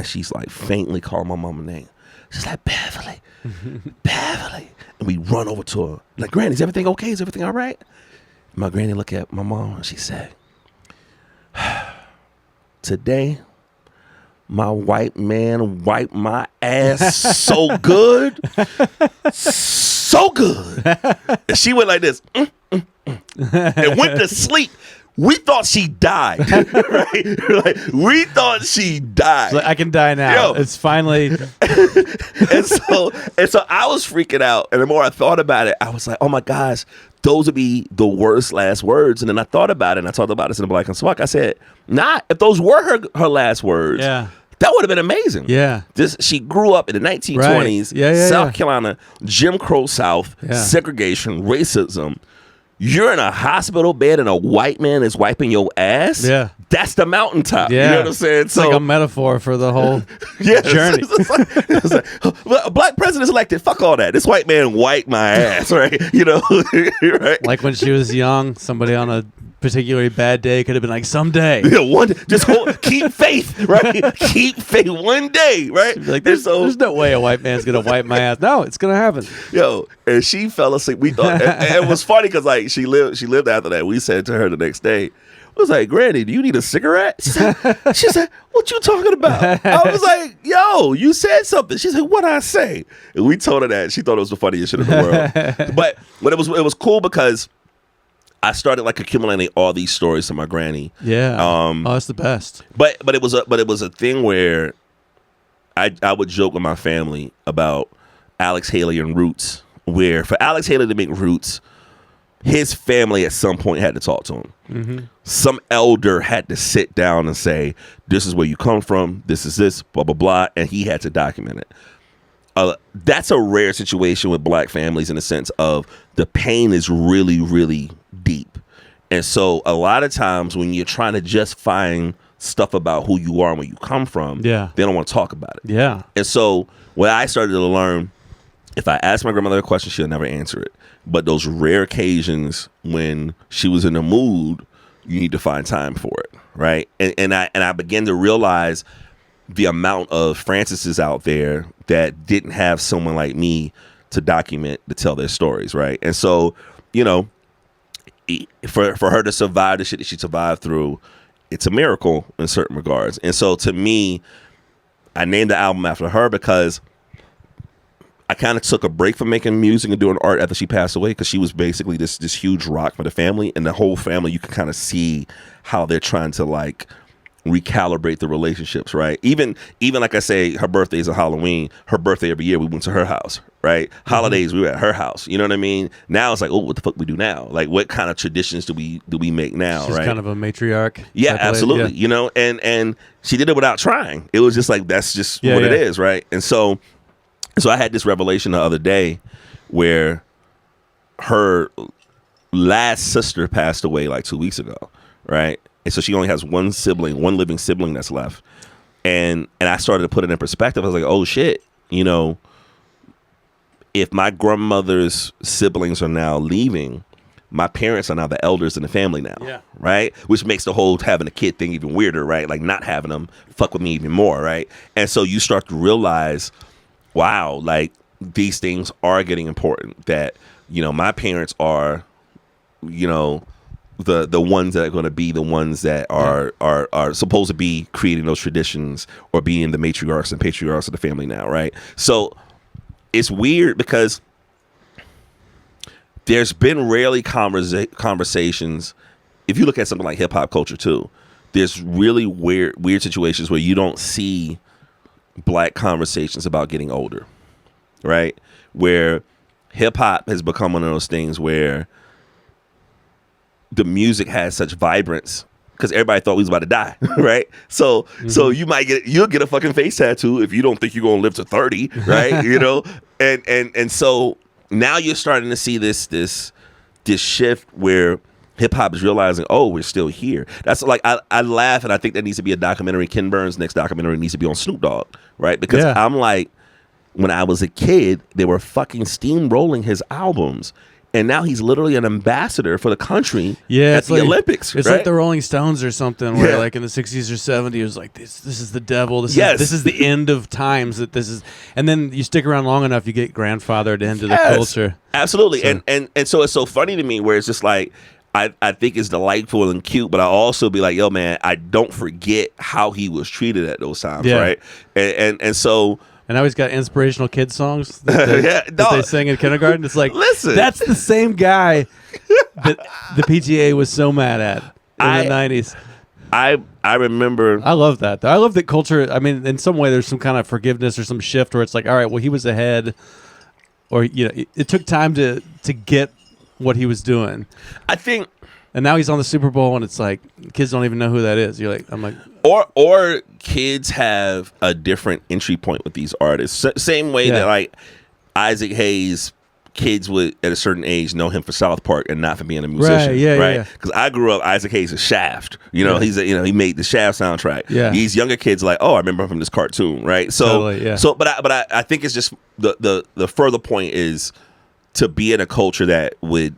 and she's like faintly calling my mama's name. She's like, Beverly, Beverly. And we run over to her. Like, Granny, is everything okay? Is everything all right? My granny looked at my mom and she said, today, my white man wiped my ass so good. So good. And she went like this. And went to sleep. We thought she died, right? Like, we thought she died. Like, I can die now. It's finally. and so I was freaking out. And the more I thought about it, I was like, oh my gosh, those would be the worst last words. And then I thought about it, and I talked about this in the Black as Fuck. I said, if those were her last words, that would have been amazing. Yeah. She grew up in the 1920s, right. South Carolina, Jim Crow South, segregation, racism. You're in a hospital bed and a white man is wiping your ass? Yeah. That's the mountaintop. Yeah. You know what I'm saying? It's like a metaphor for the whole journey. It's like, a black president's elected. Fuck all that. This white man wiped my ass, right? You know? Right? Like when she was young, somebody on a particularly bad day could have been like, someday. Yeah, keep faith, right? Keep faith one day, right? Like, there's no way a white man's going to wipe my ass. No, it's going to happen. Yo, and she fell asleep. We thought, and it was funny because like she lived after that. We said to her the next day, I was like, Granny, do you need a cigarette? She said, what you talking about? I was like, yo, you said something. She said, what'd I say? And we told her that. She thought it was the funniest shit in the world. But it was cool because I started like accumulating all these stories to my granny. Yeah. That's the best. But it was a thing where I would joke with my family about Alex Haley and Roots, where for Alex Haley to make Roots, his family at some point had to talk to him. Mm-hmm. Some elder had to sit down and say, this is where you come from, this is this, blah, blah, blah, and he had to document it. that's a rare situation with black families in the sense of the pain is really, really deep. And so a lot of times when you're trying to just find stuff about who you are and where you come from, they don't want to talk about it. Yeah. And so what I started to learn, if I ask my grandmother a question, she'll never answer it. But those rare occasions when she was in the mood, you need to find time for it, right? And I began to realize the amount of Francis's out there that didn't have someone like me to document, to tell their stories, right? And so, you know, for her to survive the shit that she survived through, it's a miracle in certain regards. And so to me, I named the album after her because I kind of took a break from making music and doing art after she passed away, because she was basically this huge rock for the family, and the whole family, you can kind of see how they're trying to like recalibrate the relationships, right? Even like I say, her birthday is a Halloween. Her birthday every year we went to her house, right? Holidays we were at her house. You know what I mean? Now it's like, oh, what the fuck we do now? Like, what kind of traditions do we make now? She's right? kind of a matriarch. Yeah, absolutely. Yeah. You know, and she did it without trying. It was just like, that's just what it is, right? And so I had this revelation the other day where her last sister passed away like 2 weeks ago, right? And so she only has one living sibling that's left. And I started to put it in perspective. I was like, oh shit, you know, if my grandmother's siblings are now leaving, my parents are now the elders in the family now, right? Which makes the whole having a kid thing even weirder, right? Like not having them fuck with me even more, right? And so you start to realize, wow, like these things are getting important, that, you know, my parents are, you know, the ones that are going to be the ones that are supposed to be creating those traditions or being the matriarchs and patriarchs of the family now, right? So it's weird because there's been rarely conversations. If you look at something like hip hop culture too, there's really weird situations where you don't see black conversations about getting older, right? Where hip hop has become one of those things where the music has such vibrance because everybody thought we was about to die, right? So you'll get a fucking face tattoo if you don't think you're gonna live to 30, right? You know, and so now you're starting to see this shift where hip hop is realizing, oh, we're still here. That's like I laugh, and I think that needs to be a documentary. Ken Burns' next documentary needs to be on Snoop Dogg, right? Because I'm like, when I was a kid, they were fucking steamrolling his albums. And now he's literally an ambassador for the country at the Olympics. It's like the Rolling Stones or something, where like in the 60s or 70s, it was like, this is the devil. This is the end of times. That this is, and then you stick around long enough, you get grandfathered into the culture. Absolutely. So. And so it's so funny to me where it's just like, I think it's delightful and cute, but I also be like, yo, man, I don't forget how he was treated at those times, right? And so... And now he's got inspirational kid songs that they sing in kindergarten. It's like, listen, that's the same guy that the PTA was so mad at in the 90s. I remember. I love that. I love that culture. I mean, in some way, there's some kind of forgiveness or some shift where it's like, all right, well, he was ahead, or you know, it took time to get what he was doing. I think. And now he's on the Super Bowl, and it's like kids don't even know who that is. You're like, I'm like, or kids have a different entry point with these artists. Same way that like Isaac Hayes, kids would at a certain age know him for South Park and not for being a musician, right? Because I grew up, Isaac Hayes is Shaft. You know, he made the Shaft soundtrack. Yeah, these younger kids are like, oh, I remember him from this cartoon, right? So, but I think it's just the further point is to be in a culture that would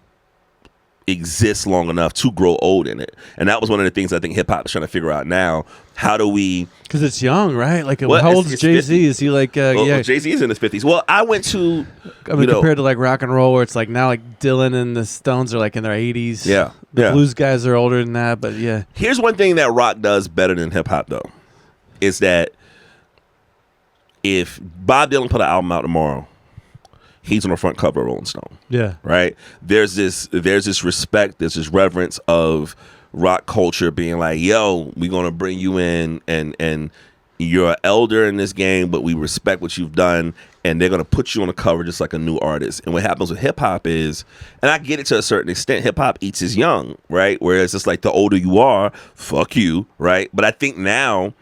exist long enough to grow old in it. And that was one of the things I think hip hop is trying to figure out now. How do we, because it's young, right? Like, how old is Jay-Z? Is he like Jay-Z is in his 50s. Well, I went to, I mean, compared to like rock and roll, where it's like now like Dylan and the Stones are like in their 80s. The blues guys are older than that. But here's one thing that rock does better than hip hop though, is that if Bob Dylan put an album out tomorrow, he's on the front cover of Rolling Stone. Yeah. Right? There's this respect, there's this reverence of rock culture being like, yo, we're going to bring you in and you're an elder in this game, but we respect what you've done, and they're going to put you on the cover just like a new artist. And what happens with hip hop is, and I get it to a certain extent, hip hop eats is young, right? Whereas it's like the older you are, fuck you, right? But I think now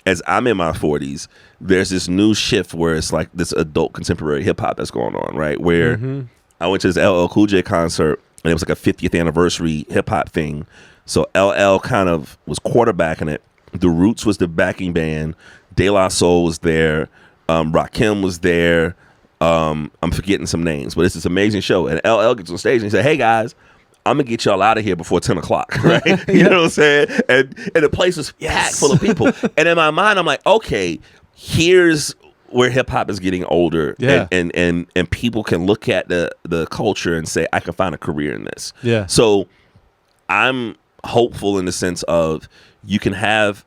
as I'm in my 40s, there's this new shift where it's like this adult contemporary hip hop that's going on, right? Where I went to this LL Cool J concert, and it was like a 50th anniversary hip hop thing. So LL kind of was quarterbacking it. The Roots was the backing band. De La Soul was there. Rakim was there. I'm forgetting some names, but it's this amazing show. And LL gets on stage and he said, "Hey guys, I'm gonna get y'all out of here before 10 o'clock, right?" You know what I'm saying? And the place was packed full of people. And in my mind, I'm like, okay, here's where hip hop is getting older, and people can look at the culture and say, I can find a career in this. Yeah. So I'm hopeful in the sense of you can have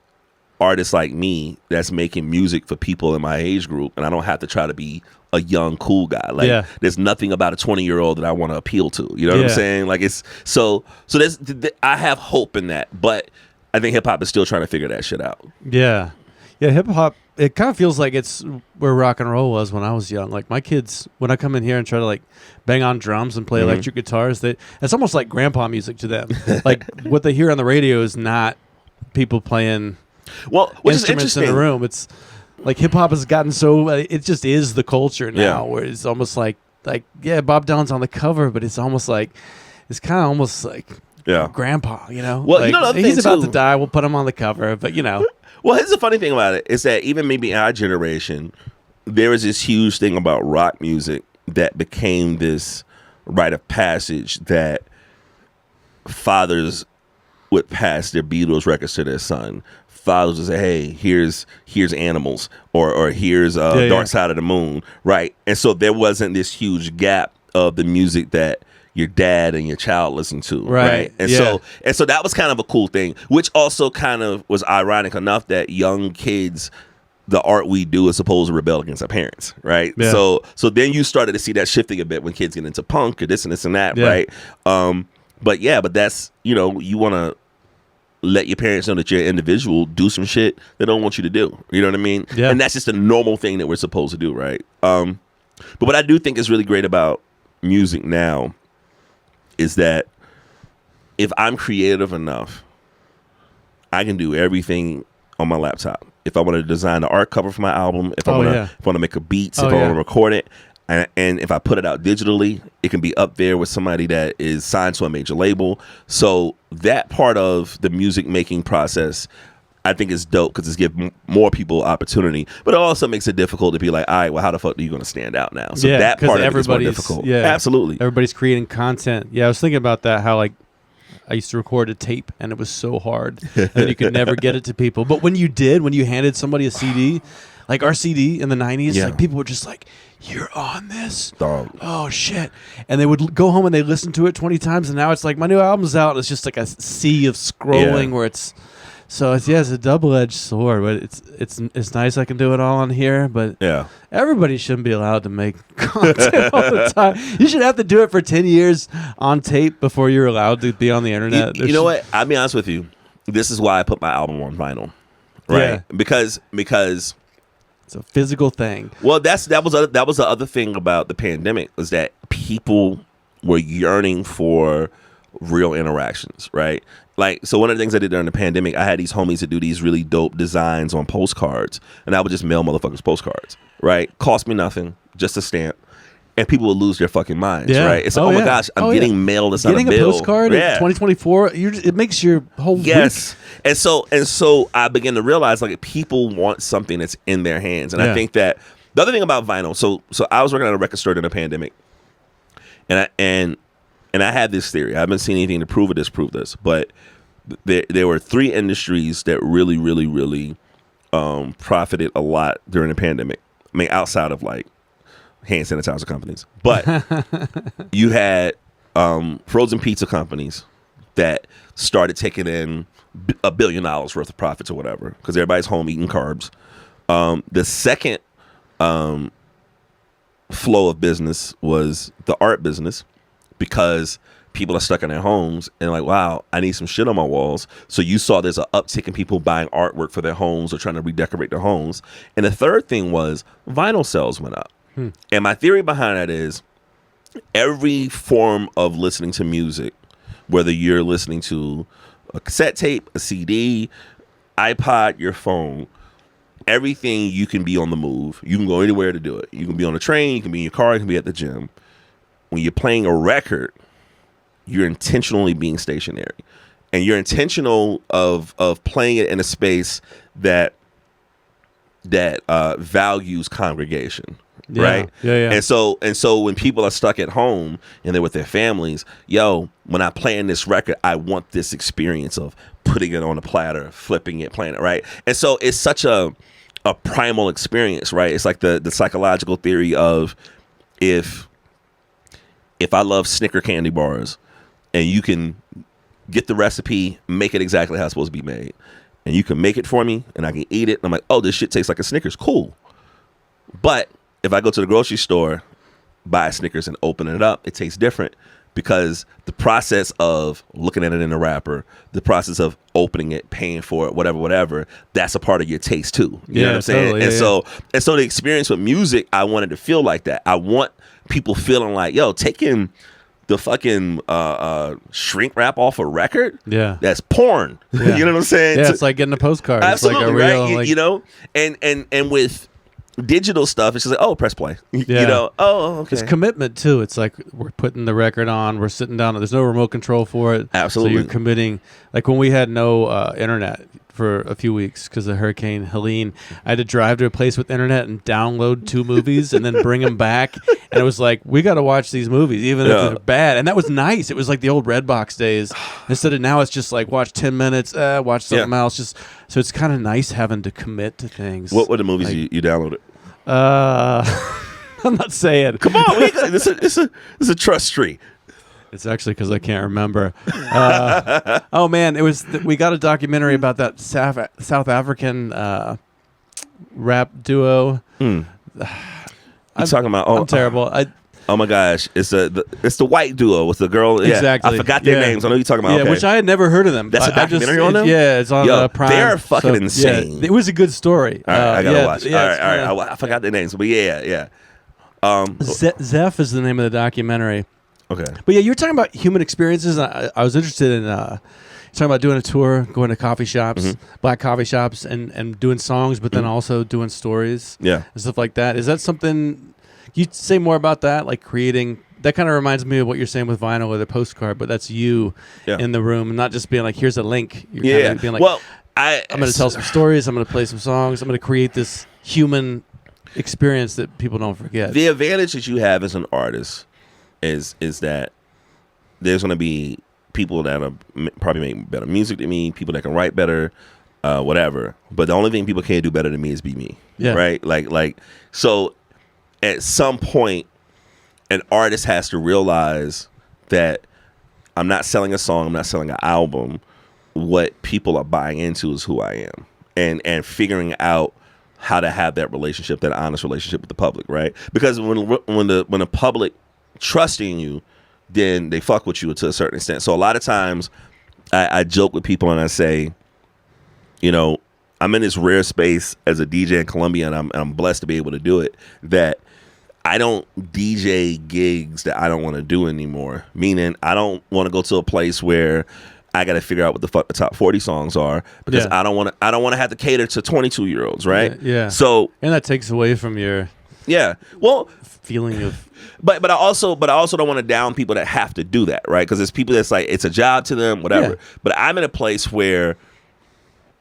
artists like me that's making music for people in my age group, and I don't have to try to be a young cool guy. Like there's nothing about a 20-year-old that I want to appeal to. You know what I'm saying? Like it's so there's I have hope in that, but I think hip hop is still trying to figure that shit out. Yeah. Yeah, hip hop, it kind of feels like it's where rock and roll was when I was young. Like my kids, when I come in here and try to like bang on drums and play electric guitars, it's almost like grandpa music to them. Like what they hear on the radio is not people playing instruments in the room. It's like hip hop has gotten so it just is the culture now, where it's almost like Bob Dylan's on the cover, but it's almost like it's kind of almost like grandpa, you know. Well, like, you know, he's about to die. We'll put him on the cover, but you know. Well, here's the funny thing about it is that even maybe in our generation, there was this huge thing about rock music that became this rite of passage that fathers would pass their Beatles records to their son. Fathers would say, "Hey, here's Animals," or here's Dark Side of the Moon, right? And so there wasn't this huge gap of the music that your dad and your child listen to, right? And so that was kind of a cool thing, which also kind of was ironic enough that young kids, the art we do is supposed to rebel against our parents, right? So then you started to see that shifting a bit when kids get into punk or this and this and that, right? But that's, you know, you want to let your parents know that you're an individual, do some shit they don't want you to do. You know what I mean? Yeah. And that's just a normal thing that we're supposed to do, right? But what I do think is really great about music now is that if I'm creative enough, I can do everything on my laptop. If I want to design the art cover for my album, if I want to make a beats, if I want to record it, and if I put it out digitally, it can be up there with somebody that is signed to a major label. So that part of the music making process, I think is dope because it's giving more people opportunity, but it also makes it difficult to be like, all right, well, how the fuck are you going to stand out now? So that part of it is more difficult. Yeah, absolutely. Everybody's creating content. Yeah, I was thinking about that, how like I used to record a tape and it was so hard and you could never get it to people. But when you handed somebody a CD, like our CD in the 90s, like people were just like, "You're on this? Oh shit!" And they would go home and they listen to it 20 times, and now it's like my new album's out. And it's just like a sea of scrolling where it's. So it's a double-edged sword, but it's nice I can do it all on here, but everybody shouldn't be allowed to make content all the time. You should have to do it for 10 years on tape before you're allowed to be on the internet. You know what? I'll be honest with you. This is why I put my album on vinyl, right? Because it's a physical thing. Well, that was the other thing about the pandemic was that people were yearning for real interactions, right? Like, so one of the things I did during the pandemic, I had these homies that do these really dope designs on postcards, and I would just mail motherfuckers postcards, right? Cost me nothing, just a stamp, and people would lose their fucking minds, right? It's like, oh my gosh, I'm getting mail that's not a bill. Getting a postcard in 2024, it makes your whole week. And so I began to realize like people want something that's in their hands, and I think that the other thing about vinyl. So I was working at a record store during the pandemic, and I had this theory. I haven't seen anything to prove or disprove this, but there were three industries that really, really, really profited a lot during the pandemic. I mean, outside of like hand sanitizer companies, but you had frozen pizza companies that started taking in $1 billion worth of profits or whatever because everybody's home eating carbs. The second flow of business was the art business, because people are stuck in their homes and like, wow, I need some shit on my walls. So you saw there's an uptick in people buying artwork for their homes or trying to redecorate their homes. And the third thing was vinyl sales went up. And my theory behind that is every form of listening to music, whether you're listening to a cassette tape, a CD, iPod, your phone, everything you can be on the move. You can go anywhere to do it. You can be on a train, you can be in your car, you can be at the gym. When you're playing a record, you're intentionally being stationary. And you're intentional of playing it in a space that values congregation. Yeah. Right. Yeah. And so when people are stuck at home and they're with their families, when I play in this record, I want this experience of putting it on a platter, flipping it, playing it, right? And so it's such a primal experience, right? It's like the psychological theory of if I love Snicker candy bars and you can get the recipe, make it exactly how it's supposed to be made, and you can make it for me and I can eat it, and I'm like, oh, this shit tastes like a Snickers, cool. But if I go to the grocery store, buy a Snickers and open it up, it tastes different because the process of looking at it in a wrapper, the process of opening it, paying for it, whatever, that's a part of your taste too. You know what I'm saying? Totally, and so the experience with music, I wanted to feel like that. I want people feeling like, taking the fucking shrink wrap off a record, that's porn. Yeah. You know what I'm saying? Yeah, it's like getting a postcard. Absolutely, it's like a real, right? And with digital stuff, it's just like, press play. Yeah. Okay. It's commitment too. It's like we're putting the record on, we're sitting down, there's no remote control for it. Absolutely. So you're committing. Like when we had no internet for a few weeks because of Hurricane Helene, I had to drive to a place with internet and download 2 movies and then bring them back. And it was like, we got to watch these movies, even if they're bad. And that was nice. It was like the old Redbox days. Instead of now, it's just like, watch 10 minutes, watch something else. So it's kind of nice having to commit to things. What were the movies you downloaded? I'm not saying. Come on, it's a trust tree. It's actually because I can't remember. Oh man, we got a documentary about that South African rap duo. You talking about? I'm terrible. Oh my gosh, it's the white duo with the girl. Exactly. I forgot their names. I know you're talking about. Yeah, okay. which I had never heard of them. That's a documentary on them. Yeah, it's on Prime. They're fucking insane. Yeah, it was a good story. All right, I gotta watch. All right. I forgot their names, but yeah. Zeph is the name of the documentary. Okay. But yeah, you were talking about human experiences. I was interested in talking about doing a tour, going to coffee shops, black coffee shops, and doing songs, but then also doing stories, and stuff like that. Is that something? Can you say more about that? Like creating. That kind of reminds me of what you're saying with vinyl with a postcard, but that's you in the room, and not just being like, "Here's a link." You're kind of being like, "Well, I'm going to tell some stories. I'm going to play some songs. I'm going to create this human experience that people don't forget." The advantage that you have as an artist is that there's going to be people that are probably make better music than me, people that can write better, whatever. But the only thing people can't do better than me is be me. Yeah. Right? Like so at some point an artist has to realize that I'm not selling a song, I'm not selling an album. What people are buying into is who I am. And figuring out how to have that relationship, that honest relationship with the public, right? Because when the public trusting you, then they fuck with you to a certain extent. So a lot of times I joke with people and I say, I'm in this rare space as a DJ in Columbia, and I'm blessed to be able to do it, that I don't DJ gigs that I don't want to do anymore. Meaning I don't want to go to a place where I got to figure out what the fuck the top 40 songs are, because I don't want to have to cater to 22-year-olds, right? Yeah. So and that takes away from your feeling of. But I also don't want to down people that have to do that, right? Because there's people that's like it's a job to them, whatever. Yeah. But I'm in a place where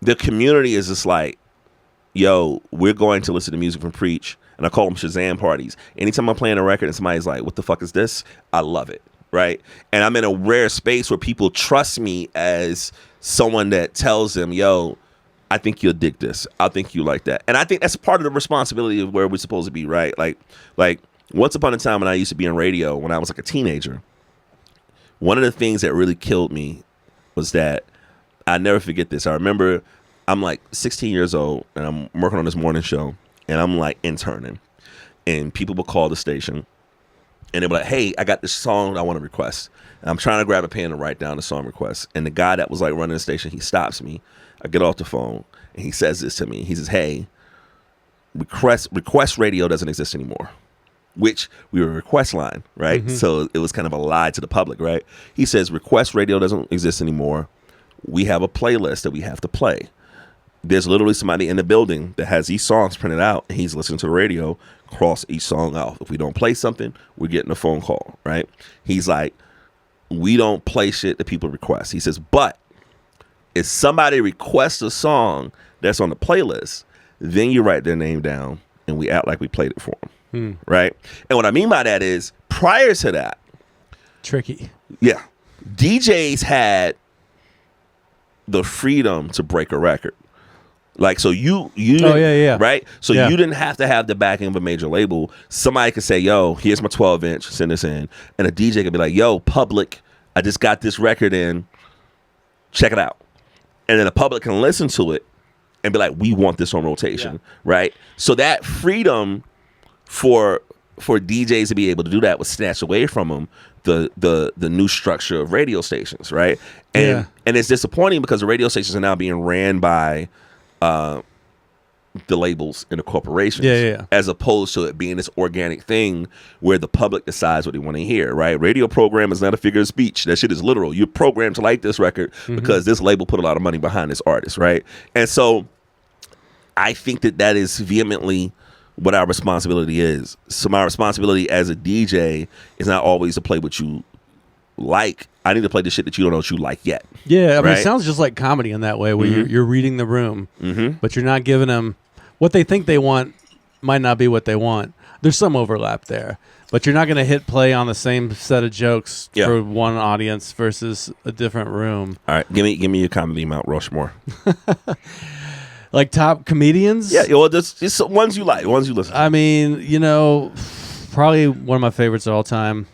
the community is just like, yo, we're going to listen to music from Preach, and I call them Shazam parties. Anytime I'm playing a record and somebody's like, what the fuck is this? I love it, right? And I'm in a rare space where people trust me as someone that tells them, yo, I think you'll dig this. I think you like that. And I think that's part of the responsibility of where we're supposed to be, right? Like once upon a time when I used to be in radio, when I was like a teenager, one of the things that really killed me was that I never forget this. I remember I'm like 16 years old and I'm working on this morning show and I'm like interning, and people will call the station and they'll be like, hey, I got this song I want to request. And I'm trying to grab a pen and write down the song request. And the guy that was like running the station, he stops me. I get off the phone and he says this to me. He says, hey, request radio doesn't exist anymore. Which we were a request line, right? Mm-hmm. So it was kind of a lie to the public, right? He says, request radio doesn't exist anymore. We have a playlist that we have to play. there's literally somebody in the building that has these songs printed out, and he's listening to the radio, cross each song out. If we don't play something, we're getting a phone call, right? He's like, we don't play shit that people request. He says, but if somebody requests a song that's on the playlist, then you write their name down and we act like we played it for them, right? And what I mean by that is, prior to that, tricky. Yeah, DJs had the freedom to break a record. Like, so you right? So you didn't have to have the backing of a major label. Somebody could say, yo, here's my 12-inch, send this in. And a DJ could be like, yo, public, I just got this record in, check it out. And then the public can listen to it and be like, we want this on rotation, right? So that freedom for DJs to be able to do that was snatched away from them, the new structure of radio stations, right? And it's disappointing because the radio stations are now being ran by the labels and the corporations, as opposed to it being this organic thing where the public decides what they want to hear, right? Radio program is not a figure of speech. That shit is literal. You're programmed to like this record because this label put a lot of money behind this artist, right? And so I think that is vehemently what our responsibility is. So my responsibility as a DJ is not always to play what you like. I need to play the shit that you don't know what you like yet. Yeah, I mean, it sounds just like comedy in that way, where you're reading the room, but you're not giving them what they think they want. Might not be what they want. There's some overlap there, but you're not going to hit play on the same set of jokes for one audience versus a different room. All right, give me your comedy Mount Rushmore. Like top comedians? Yeah, well, just ones you like, ones you listen to. I mean, probably one of my favorites of all time,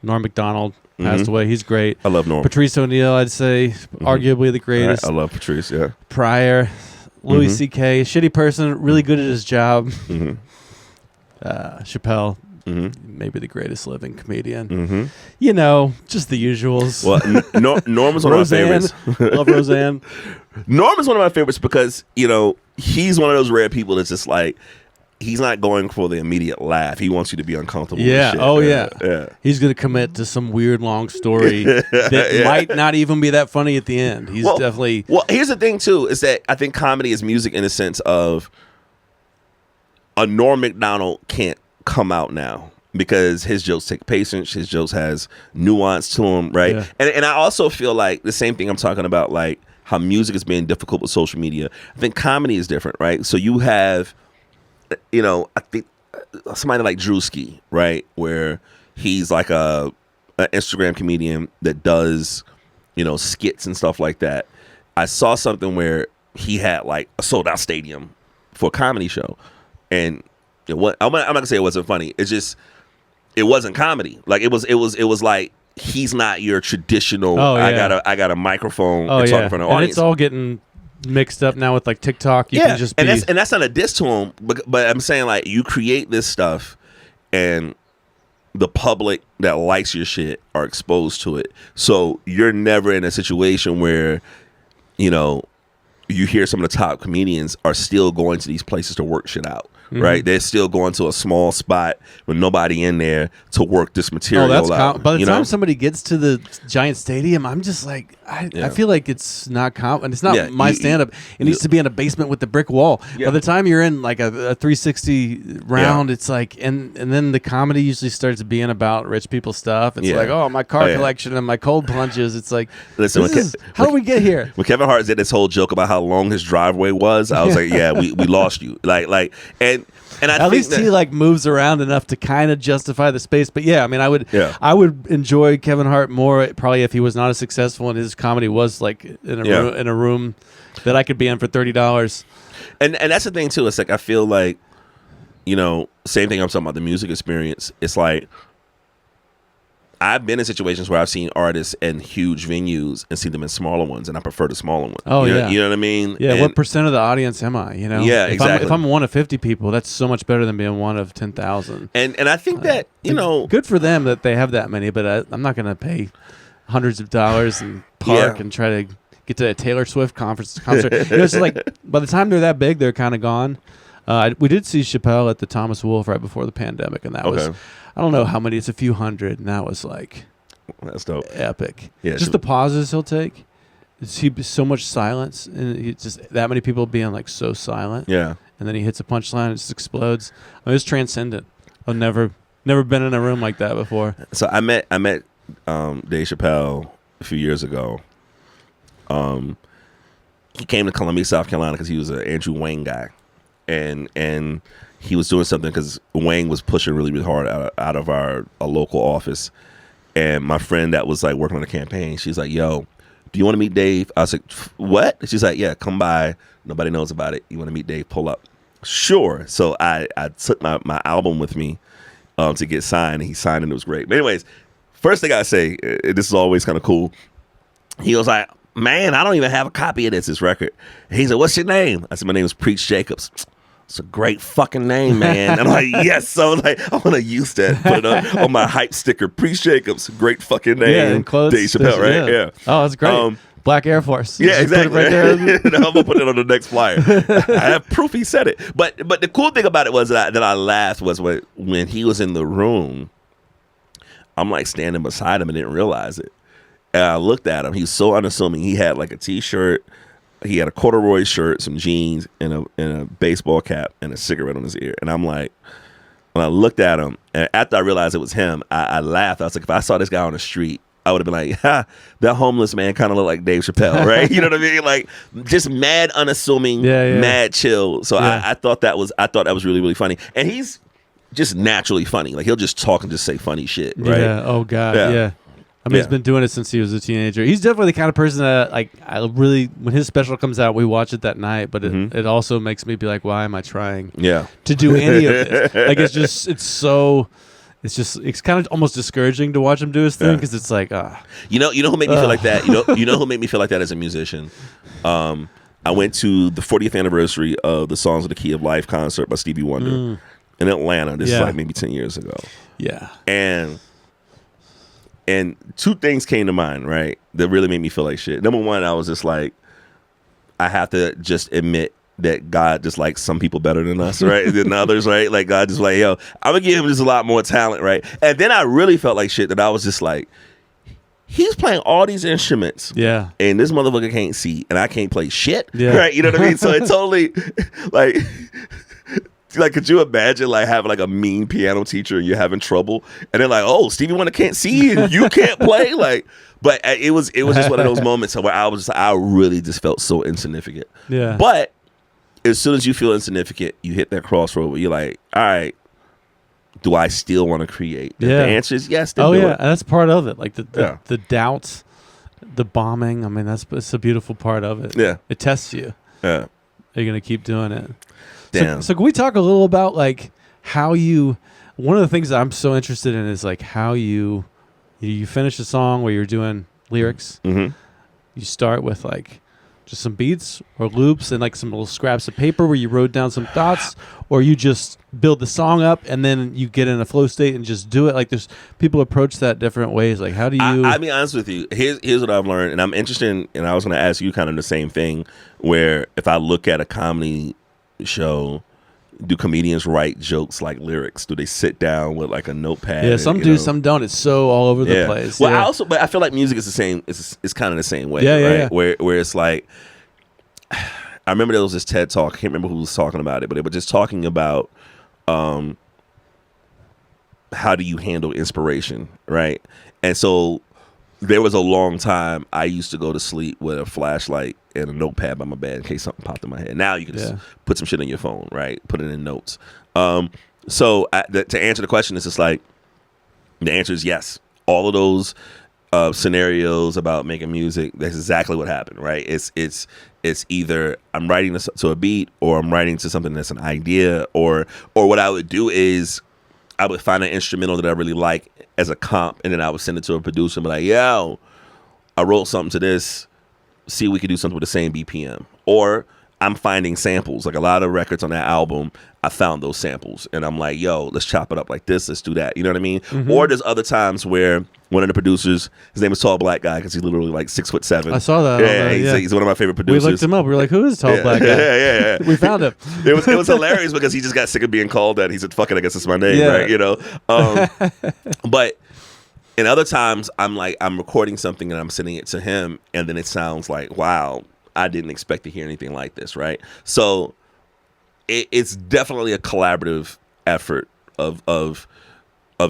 Norm Macdonald. Passed away. He's great. I love Norm. Patrice O'Neal, I'd say, arguably the greatest. Right. I love Patrice, yeah. Pryor, Louis C.K., shitty person, really good at his job. Chappelle, maybe the greatest living comedian. Just the usuals. Well, Norm is one of my favorites. Love Roseanne. Norm is one of my favorites because, he's one of those rare people that's just like, he's not going for the immediate laugh. He wants you to be uncomfortable. Yeah. With shit. Oh, yeah. He's going to commit to some weird long story that might not even be that funny at the end. He's definitely. Well, here's the thing, too, is that I think comedy is music in the sense of a Norm Macdonald can't come out now because his jokes take patience. His jokes has nuance to them, right? Yeah. And I also feel like the same thing I'm talking about, like how music is being difficult with social media. I think comedy is different, right? So you have. I think somebody like Drewski, right, where he's like an Instagram comedian that does, skits and stuff like that. I saw something where he had like a sold out stadium for a comedy show, and I'm not gonna say it wasn't funny. It's just it wasn't comedy. Like it was like he's not your traditional. I got a microphone and talk in front of an audience. And it's all getting mixed up now with like TikTok. You can just and that's not a diss to him, but I'm saying like you create this stuff and the public that likes your shit are exposed to it, so you're never in a situation where you hear some of the top comedians are still going to these places to work shit out. Right, they're still going to a small spot with nobody in there to work this material out. By the time somebody gets to the giant stadium, I'm just like, I feel like it's not and it's not my stand-up. It needs to be in a basement with the brick wall. By the time you're in like a 360 round, it's like, and then the comedy usually starts being about rich people stuff. It's like, oh, my car collection and my cold plunges. It's like, listen, how do we get here? When Kevin Hart did this whole joke about how long his driveway was, I was like, yeah, we lost you. And I at least he like moves around enough to kind of justify the space. But yeah, I mean, I would enjoy Kevin Hart more probably if he was not as successful and his comedy was like in a room that I could be in for $30. And that's the thing too. It's like I feel like same thing I'm talking about the music experience. It's like I've been in situations where I've seen artists in huge venues and seen them in smaller ones, and I prefer the smaller ones. Oh, you know what I mean? Yeah, what percent of the audience am I? Yeah, exactly. If I'm one of 50 people, that's so much better than being one of 10,000. And I think that good for them that they have that many, but I'm not going to pay hundreds of dollars and park and try to get to a Taylor Swift concert. It's like by the time they're that big, they're kind of gone. We did see Chappelle at the Thomas Wolfe right before the pandemic, and that was. I don't know how many. It's a few hundred, and that was like that's dope, epic. Yeah, just the pauses he'll take, so much silence, and it's just that many people being like so silent. Yeah. And then he hits a punchline, it just explodes. I mean, it's transcendent. I've never been in a room like that before. So I met Dave Chappelle a few years ago. He came to Columbia, South Carolina, because he was an Andrew Wayne guy, and he was doing something because Wayne was pushing really, really hard out of our local office. And my friend that was like working on the campaign, she's like, "Yo, do you want to meet Dave?" I was like, "What?" She's like, "Yeah, come by. Nobody knows about it. You want to meet Dave? Pull up." Sure. So I took my album with me to get signed, and he signed, and it was great. But anyways, first thing I say, this is always kind of cool. He was like, "Man, I don't even have a copy of this record." He said, "What's your name?" I said, "My name is Preach Jacobs." "It's a great fucking name, man." And I'm like, yes. So like, I want to use that, put it on my hype sticker. Preach Jacobs, great fucking name. Yeah, and clothes. Dave Chappelle, right? Yeah. Oh, that's great. Black Air Force. Yeah, exactly. Put it right there. I'm gonna put it on the next flyer. I have proof he said it. But the cool thing about it was that I laughed was when he was in the room. I'm like standing beside him and didn't realize it. And I looked at him. He was so unassuming. He had like a t-shirt. He had a corduroy shirt, some jeans, and a baseball cap, and a cigarette on his ear. And I'm like, when I looked at him, and after I realized it was him, I laughed. I was like, if I saw this guy on the street, I would have been like, "Ha, that homeless man kind of looked like Dave Chappelle," right? You know what I mean? Like, just mad unassuming, mad chill. So I thought that was really, really funny. And he's just naturally funny. Like, he'll just talk and just say funny shit, right? Yeah. Oh God. Yeah. I mean, he's been doing it since he was a teenager. He's definitely the kind of person that, like, I really, when his special comes out, we watch it that night. But it also makes me be like, why am I trying to do any of this? Like, it's kind of almost discouraging to watch him do his thing because it's like, you know who made me feel like that. You know who made me feel like that as a musician. I went to the 40th anniversary of the Songs of the Key of Life concert by Stevie Wonder in Atlanta. This is like maybe 10 years ago. Yeah, And two things came to mind, right, that really made me feel like shit. Number one, I was just like, I have to just admit that God just likes some people better than us, right, than others, right? Like, God just like, yo, I'm going to give him just a lot more talent, right? And then I really felt like shit that I was just like, he's playing all these instruments. Yeah. And this motherfucker can't see, and I can't play shit, right? You know what I mean? So it totally, like... Like, could you imagine like having like a mean piano teacher and you're having trouble, and they're like, "Oh, Stevie Wonder can't see and you can't play." Like, but it was just one of those moments where I really just felt so insignificant. Yeah. But as soon as you feel insignificant, you hit that crossroad where you're like, "All right, do I still want to create?" The answer is yes. Oh yeah, and that's part of it. Like the doubts, the bombing. I mean, it's a beautiful part of it. Yeah. It tests you. Yeah. Are you gonna keep doing it? Damn. So can we talk a little about like how you? One of the things that I'm so interested in is like how you finish a song where you're doing lyrics. Mm-hmm. You start with like just some beats or loops and like some little scraps of paper where you wrote down some thoughts, or you just build the song up and then you get in a flow state and just do it. Like, there's people approach that different ways. Like, how do you? I'll be honest with you. Here's what I've learned, and I'm interested in, and I was going to ask you kind of the same thing. Where if I look at a comedy show, do comedians write jokes like lyrics? Do they sit down with like a notepad? Yeah, some do, some don't. It's so all over the place. Well, but I feel like music is the same. It's kind of the same way, right? Where it's like, I remember there was this TED Talk. I can't remember who was talking about it, but they were just talking about how do you handle inspiration, right? And so there was a long time I used to go to sleep with a flashlight and a notepad by my bed in case something popped in my head. Now you can just put some shit in your phone, right? Put it in notes. So to answer the question, it's just like, the answer is yes. All of those scenarios about making music, that's exactly what happened, right? It's either I'm writing to a beat, or I'm writing to something that's an idea, or what I would do is I would find an instrumental that I really like as a comp, and then I would send it to a producer and be like, yo, I wrote something to this. See if we could do something with the same BPM. Or I'm finding samples. Like, a lot of records on that album, I found those samples. And I'm like, yo, let's chop it up like this. Let's do that. You know what I mean? Mm-hmm. Or there's other times where one of the producers, his name is Tall Black Guy because he's literally like 6'7". I saw that. Yeah, he's one of my favorite producers. We looked him up. We were like, who is Tall Black Guy? Yeah. We found him. It was hilarious because he just got sick of being called that. He said, fuck it, I guess it's my name, right? You know? But And other times I'm recording something and I'm sending it to him, and then it sounds like, wow, I didn't expect to hear anything like this, right? So it's definitely a collaborative effort of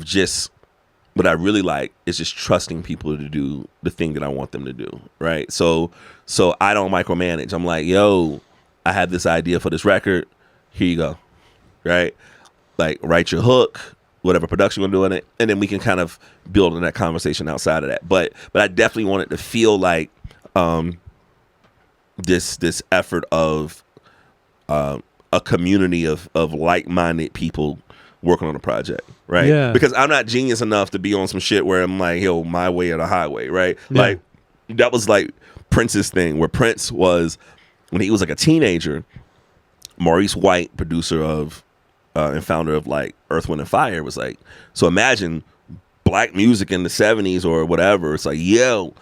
just, what I really like is just trusting people to do the thing that I want them to do, right? So I don't micromanage. I'm like, yo, I have this idea for this record. Here you go, right? Like, write your hook, whatever production we're doing it, and then we can kind of build on that conversation outside of that. But I definitely want it to feel like this effort of a community of like-minded people working on a project, right? Yeah. Because I'm not genius enough to be on some shit where I'm like, yo, my way or the highway, right? Yeah. Like, that was like Prince's thing, where Prince was, when he was like a teenager, Maurice White, producer of and founder of like Earth, Wind & Fire, was like, so imagine black music in the 70s or whatever. It's like, yo,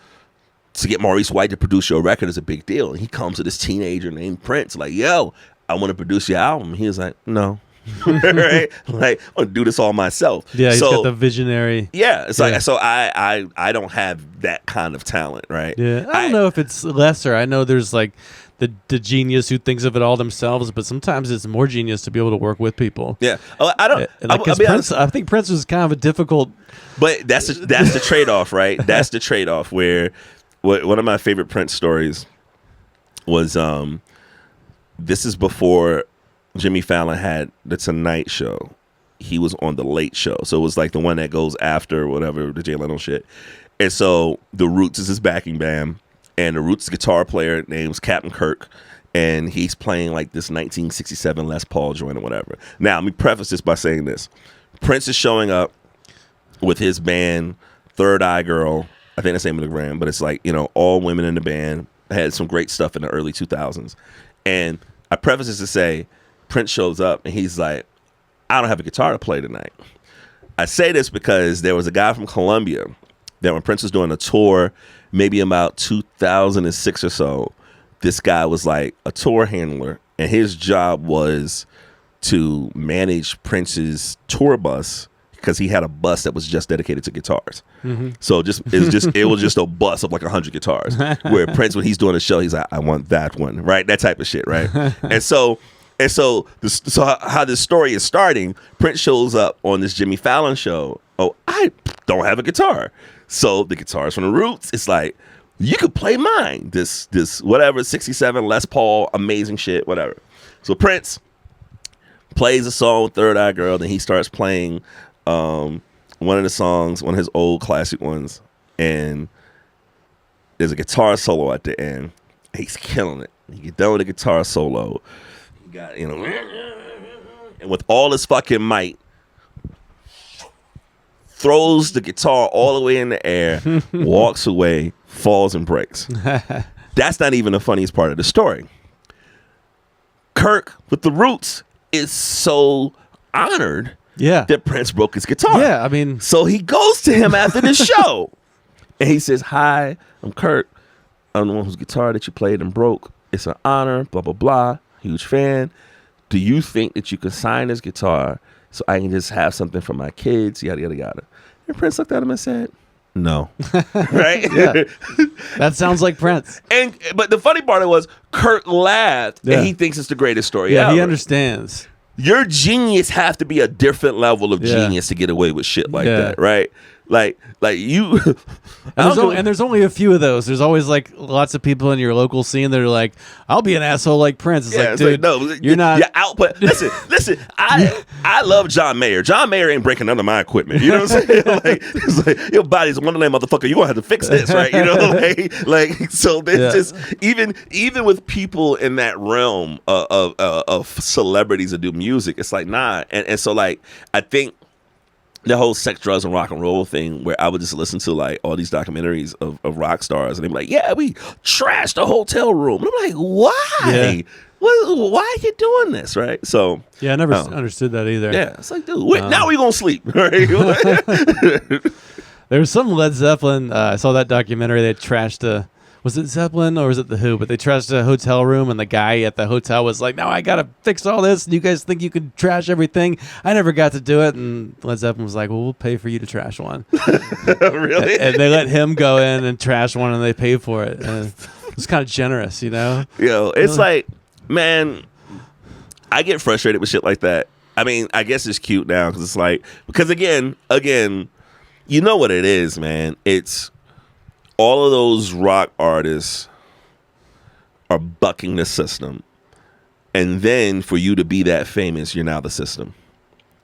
to get Maurice White to produce your record is a big deal. And he comes to this teenager named Prince, like, yo, I want to produce your album. He was like, no. Right? Like, I'm gonna do this all myself. Yeah, he's got the visionary. Yeah, it's like, so I don't have that kind of talent, right? Yeah, I don't know if it's lesser. I know there's like the genius who thinks of it all themselves, but sometimes it's more genius to be able to work with people. Yeah, I don't. Like, Prince, I think Prince was kind of a difficult. But that's the trade off, right? That's the trade off. Where one of my favorite Prince stories was this is before Jimmy Fallon had the Tonight Show. He was on the Late Show, so it was like the one that goes after whatever, the Jay Leno shit. And so the Roots is his backing band, and the Roots guitar player name's Captain Kirk, and he's playing like this 1967 Les Paul joint or whatever. Now, let me preface this by saying this: Prince is showing up with his band, Third Eye Girl. I think that's the name of the band, but it's like, you know, all women in the band. Had some great stuff in the early 2000s, and I preface this to say, Prince shows up and he's like, I don't have a guitar to play tonight. I say this because there was a guy from Columbia that when Prince was doing a tour, maybe about 2006 or so, this guy was like a tour handler, and his job was to manage Prince's tour bus, because he had a bus that was just dedicated to guitars. Mm-hmm. So it was just a bus of like 100 guitars, where Prince, when he's doing a show, he's like, I want that one, right? That type of shit, right? And so how this story is starting, Prince shows up on this Jimmy Fallon show. Oh, I don't have a guitar. So the guitar's from the Roots. It's like, you could play mine. This whatever, 67 Les Paul, amazing shit, whatever. So Prince plays a song with Third Eye Girl, then he starts playing one of the songs, one of his old classic ones, and there's a guitar solo at the end. He's killing it. You get done with the guitar solo, you got, you know, and with all his fucking might, throws the guitar all the way in the air, walks away, falls and breaks. That's not even the funniest part of the story. Kirk with the Roots is so honored that Prince broke his guitar. Yeah, I mean, so he goes to him after the show, and he says, "Hi, I'm Kirk. I'm the one whose guitar that you played and broke. It's an honor, blah, blah, blah. Huge fan. Do you think that you could sign this guitar so I can just have something for my kids?" Yada, yada, yada. And Prince looked at him and said, "No." Right? Yeah. That sounds like Prince. But the funny part was, Kirk laughed, and he thinks it's the greatest story ever. He understands. Your genius have to be a different level of genius to get away with shit like that, right? Like you. And there's only a few of those. There's always like lots of people in your local scene that are like, "I'll be an asshole like Prince." It's like, dude, no, you're not. Your output. Listen. I love John Mayer. John Mayer ain't breaking none of my equipment. You know what I'm saying? Like, it's like, your body's a Wonderland, motherfucker. You gonna have to fix this, right? You know, like so. There's just even with people in that realm of celebrities that do music, it's like, nah. And so like, I think the whole sex, drugs, and rock and roll thing, where I would just listen to like all these documentaries of rock stars, and they'd be like, "Yeah, we trashed the hotel room." And I'm like, "Why? Yeah. Why are you doing this?" Right? So yeah, I never understood that either. Yeah, it's like, dude, now we gonna sleep. Right? There was some Led Zeppelin. I saw that documentary. They trashed was it Zeppelin or was it The Who? But they trashed a hotel room, and the guy at the hotel was like, "No, I gotta fix all this. And you guys think you could trash everything? I never got to do it." And Led Zeppelin was like, "Well, we'll pay for you to trash one." Really? And they let him go in and trash one, and they paid for it. And it was kind of generous, you know. It's like, man, I get frustrated with shit like that. I mean, I guess it's cute now because it's like, because again, you know what it is, man. It's all of those rock artists are bucking the system. And then for you to be that famous, you're now the system,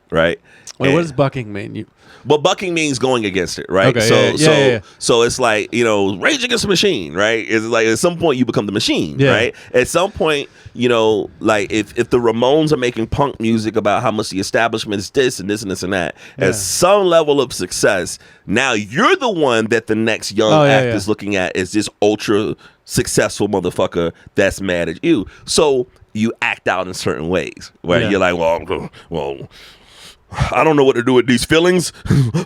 right? Wait, what does bucking mean? Well, bucking means going against it, right? Okay, So it's like, Rage Against the Machine, right? It's like at some point you become the machine, right? At some point, like if the Ramones are making punk music about how much the establishment is this and this and this and that, at some level of success, now you're the one that the next young act is looking at as this ultra successful motherfucker that's mad at you. So you act out in certain ways where you're like, well, I don't know what to do with these feelings.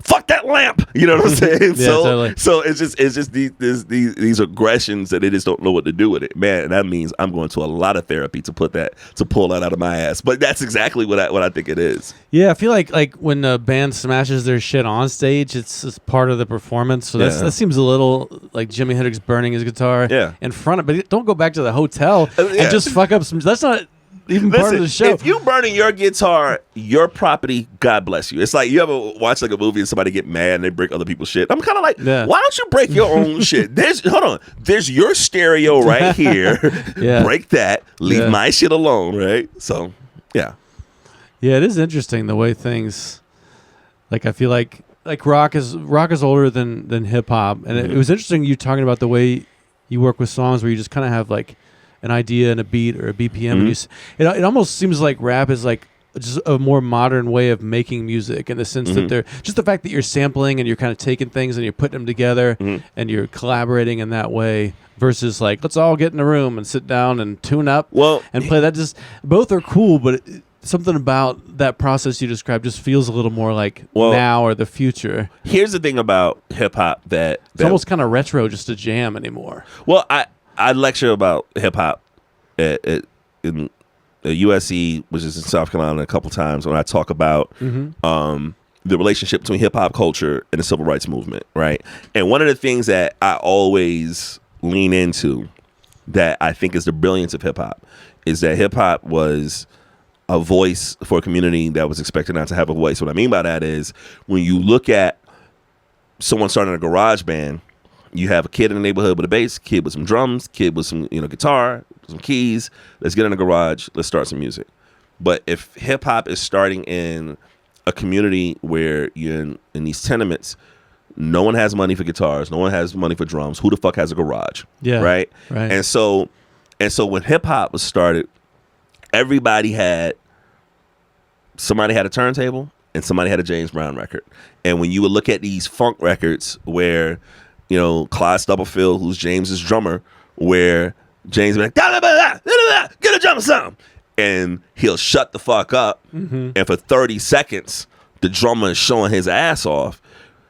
Fuck that lamp. You know what I'm saying? Totally. So it's just these aggressions that they just don't know what to do with it. Man, that means I'm going to a lot of therapy to pull that out of my ass. But that's exactly what I think it is. Yeah, I feel like when a band smashes their shit on stage, it's just part of the performance. So that seems a little like Jimi Hendrix burning his guitar in front of. But don't go back to the hotel and just fuck up some. That's not even part of the show. If you burning your guitar, your property, God bless you. It's like you ever watch like a movie and somebody get mad and they break other people's shit. I'm kind of like, why don't you break your own shit? There's your stereo right here. Break that. Leave my shit alone, right? So, yeah. Yeah, it is interesting the way things. Like I feel like rock is older than hip hop, and it was interesting you talking about the way you work with songs where you just kind of have like an idea and a beat or a BPM. And it almost seems like rap is like just a more modern way of making music in the sense that they're just the fact that you're sampling and you're kind of taking things and you're putting them together and you're collaborating in that way versus like, let's all get in a room and sit down and tune up and play. That just, both are cool, but something about that process you described just feels a little more like now or the future. Here's the thing about hip hop that it's almost kind of retro just to jam anymore. Well, I lecture about hip hop in USC, which is in South Carolina, a couple times when I talk about the relationship between hip hop culture and the civil rights movement, right? And one of the things that I always lean into that I think is the brilliance of hip hop is that hip hop was a voice for a community that was expected not to have a voice. What I mean by that is when you look at someone starting a garage band, you have a kid in the neighborhood with a bass, kid with some drums, kid with some guitar, some keys. Let's get in the garage. Let's start some music. But if hip hop is starting in a community where you're in these tenements, no one has money for guitars, no one has money for drums. Who the fuck has a garage? Yeah, right. And so when hip hop was started, somebody had a turntable and somebody had a James Brown record. And when you would look at these funk records where Clyde Stubblefield, who's James's drummer, where James would be like, get a drummer some. And he'll shut the fuck up. And for 30 seconds, the drummer is showing his ass off.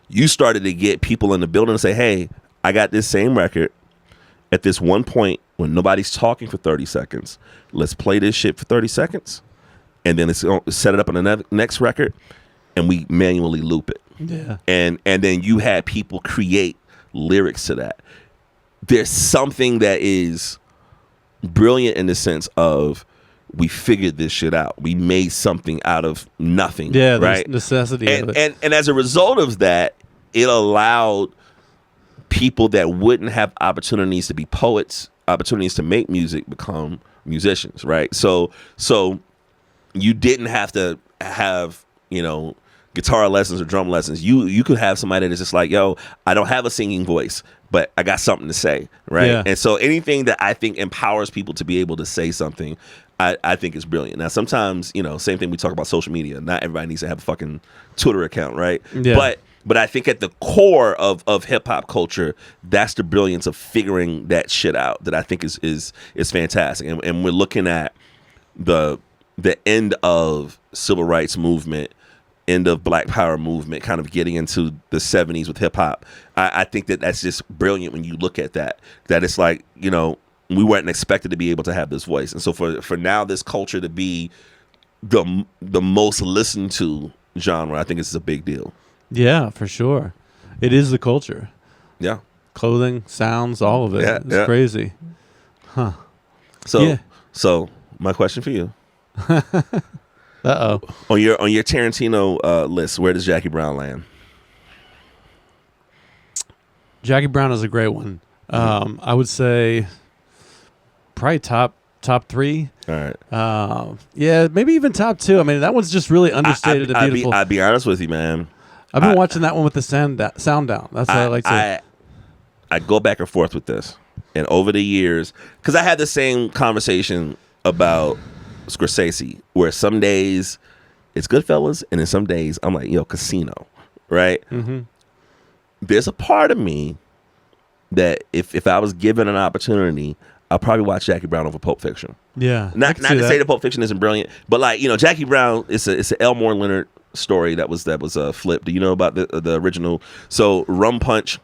You started to get people in the building and say, hey, I got this same record at this one point when nobody's talking for 30 seconds. Let's play this shit for 30 seconds. And then let's set it up on the next record. And we manually loop it. Yeah. And then you had people create lyrics to that. There's something that is brilliant in the sense of we figured this shit out. We made something out of nothing. Yeah, right? Necessity of it. And as a result of that, it allowed people that wouldn't have opportunities to be poets, opportunities to make music, become musicians, right? So you didn't have to have, guitar lessons or drum lessons. You could have somebody that's just like, yo, I don't have a singing voice, but I got something to say, right? Yeah. And so anything that I think empowers people to be able to say something, I think is brilliant. Now, sometimes, same thing we talk about social media. Not everybody needs to have a fucking Twitter account, right? Yeah. But I think at the core of hip hop culture, that's the brilliance of figuring that shit out that I think is fantastic. And we're looking at the end of civil rights movement end of Black Power movement, kind of getting into the 70s with hip hop. I think that's just brilliant when you look at that it's like, you know, we weren't expected to be able to have this voice. And so for now, this culture to be the most listened to genre, I think it's a big deal. Yeah, for sure. It is the culture. Yeah. Clothing, sounds, all of it. Yeah, it's crazy. Huh. So my question for you. Uh-oh. On your Tarantino list, where does Jackie Brown land? Jackie Brown is a great one. I would say probably top 3. All right. Yeah, maybe even top 2. I mean, that one's just really understated and beautiful. I'd be honest with you, man. I've been watching that one with the sound down. That's what I like to. I go back and forth with this, and over the years, because I had the same conversation about Scorsese, where some days it's Goodfellas, and then some days I'm like, yo, Casino, right? Mm-hmm. There's a part of me that if I was given an opportunity, I'll probably watch Jackie Brown over Pulp Fiction. Yeah, not to say that Pulp Fiction isn't brilliant, but like, you know, Jackie Brown it's an Elmore Leonard story that was flipped. Do you know about the original? So Rum Punch,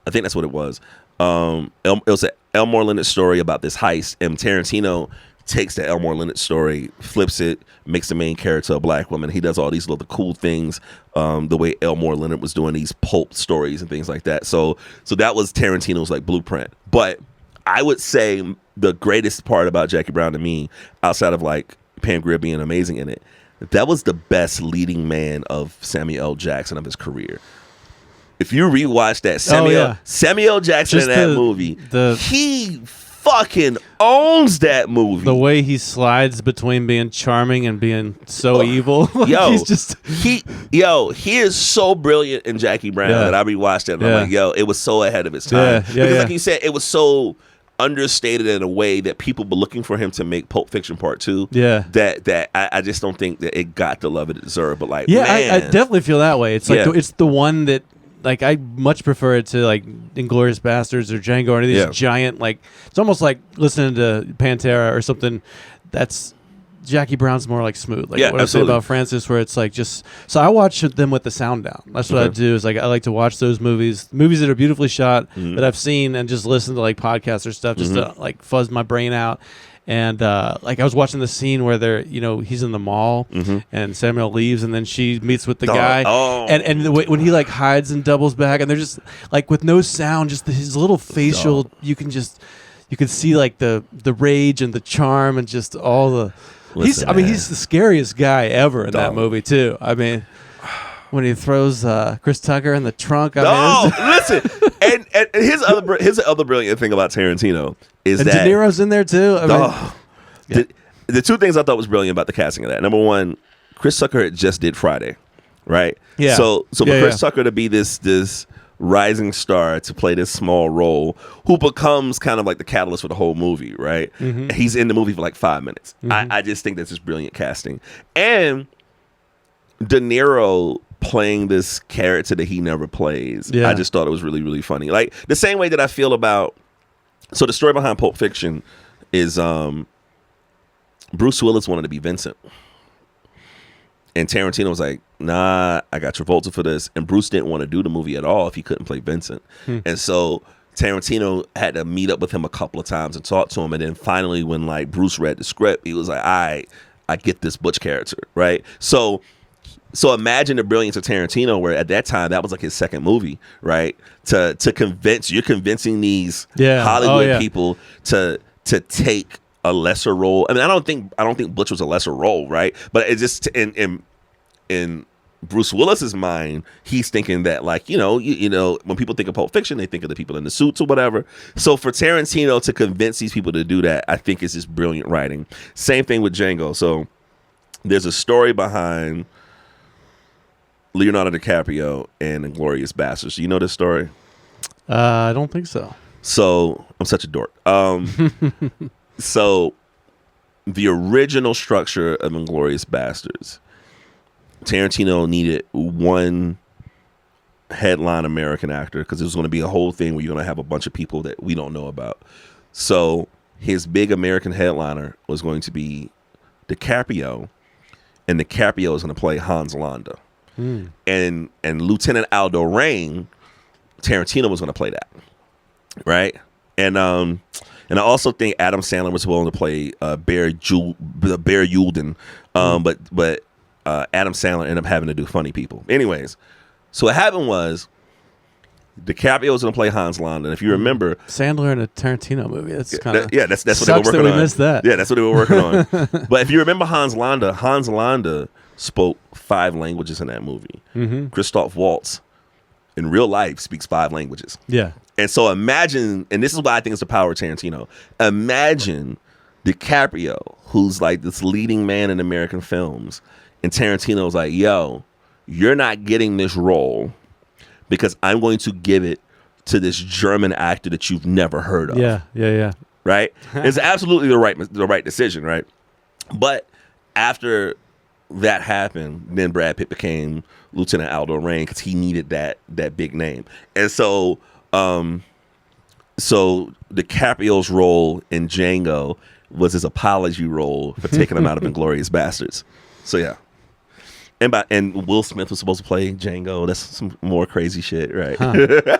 I think that's what it was. It was an Elmore Leonard story about this heist, and Tarantino takes the Elmore Leonard story, flips it, makes the main character a black woman. He does all these little cool things, the way Elmore Leonard was doing these pulp stories and things like that. So that was Tarantino's like blueprint. But I would say the greatest part about Jackie Brown to me, outside of like Pam Grier being amazing in it, that was the best leading man of Samuel L. Jackson of his career. If you rewatch that, Samuel L. Jackson just in that movie, he fucking owns that movie. The way he slides between being charming and being so evil. He is so brilliant in Jackie Brown that I rewatched it and I'm like, yo, it was so ahead of its time. Because like you said, it was so understated in a way that people were looking for him to make Pulp Fiction Part 2. Yeah. That I just don't think that it got the love it deserved. But like, I definitely feel that way. It's like it's the one that, like, I much prefer it to like Inglourious Bastards or Django or any of these giant, like, it's almost like listening to Pantera or something. That's Jackie Brown's more like smooth. Like what I say about Francis, where it's like just, so I watch them with the sound down. That's what I do, is like I like to watch those movies that are beautifully shot that I've seen, and just listen to like podcasts or stuff just to like fuzz my brain out. And like I was watching the scene where they're, you know, he's in the mall and Samuel leaves, and then she meets with the guy, and when he like hides and doubles back, and they're just like with no sound, just his little facial, you can see like the rage and the charm and just all the. He's the scariest guy ever in that movie too. I mean, when he throws Chris Tucker in the trunk. Listen, and his other brilliant thing about Tarantino is that De Niro's in there too. The two things I thought was brilliant about the casting of that. Number one, Chris Tucker had just did Friday, right? Yeah. So for Chris Tucker to be this rising star, to play this small role, who becomes kind of like the catalyst for the whole movie, right? Mm-hmm. He's in the movie for like 5 minutes. Mm-hmm. I just think that's just brilliant casting. And De Niro playing this character that he never plays, I just thought it was really, really funny. Like the same way that I feel about, so the story behind Pulp Fiction is Bruce Willis wanted to be Vincent. And Tarantino was like, nah, I got Travolta for this. And Bruce didn't want to do the movie at all if he couldn't play Vincent. And so Tarantino had to meet up with him a couple of times and talk to him. And then finally, when like Bruce read the script, he was like, I get this Butch character, right? So imagine the brilliance of Tarantino, where at that time that was like his second movie, right? To convincing these Hollywood people to take a lesser role. I mean, I don't think Butch was a lesser role, right? But it's just in Bruce Willis's mind, he's thinking that, like, you know, when people think of Pulp Fiction, they think of the people in the suits or whatever. So for Tarantino to convince these people to do that, I think is just brilliant writing. Same thing with Django. So there's a story behind Leonardo DiCaprio and Inglourious Bastards. Do you know this story? I don't think so. So I'm such a dork. So the original structure of Inglourious Bastards, Tarantino needed one headline American actor because it was going to be a whole thing where you're going to have a bunch of people that we don't know about. So his big American headliner was going to be DiCaprio, and DiCaprio is going to play Hans Landa. And Lieutenant Aldo Rain, Tarantino was going to play that, right? And I also think Adam Sandler was willing to play Bear Yulden, but Adam Sandler ended up having to do funny people. Anyways, so what happened was DiCaprio was going to play Hans Landa. And if you remember, Sandler in a Tarantino movie, that's kind of that's what they were working on. Missed that. Yeah, that's what they were working on. But if you remember Hans Landa spoke 5 languages in that movie. Christoph Waltz in real life speaks 5 languages. Yeah. And so imagine, and this is why I think it's the power of Tarantino. Imagine DiCaprio, who's like this leading man in American films, and Tarantino's like, yo, you're not getting this role because I'm going to give it to this German actor that you've never heard of. Yeah. Right? It's absolutely the right decision, right? But after that happened, then Brad Pitt became Lieutenant Aldo Rain because he needed that big name. And so DiCaprio's role in Django was his apology role for taking him out of Inglourious Bastards. So yeah. And Will Smith was supposed to play Django. That's some more crazy shit, right? Huh.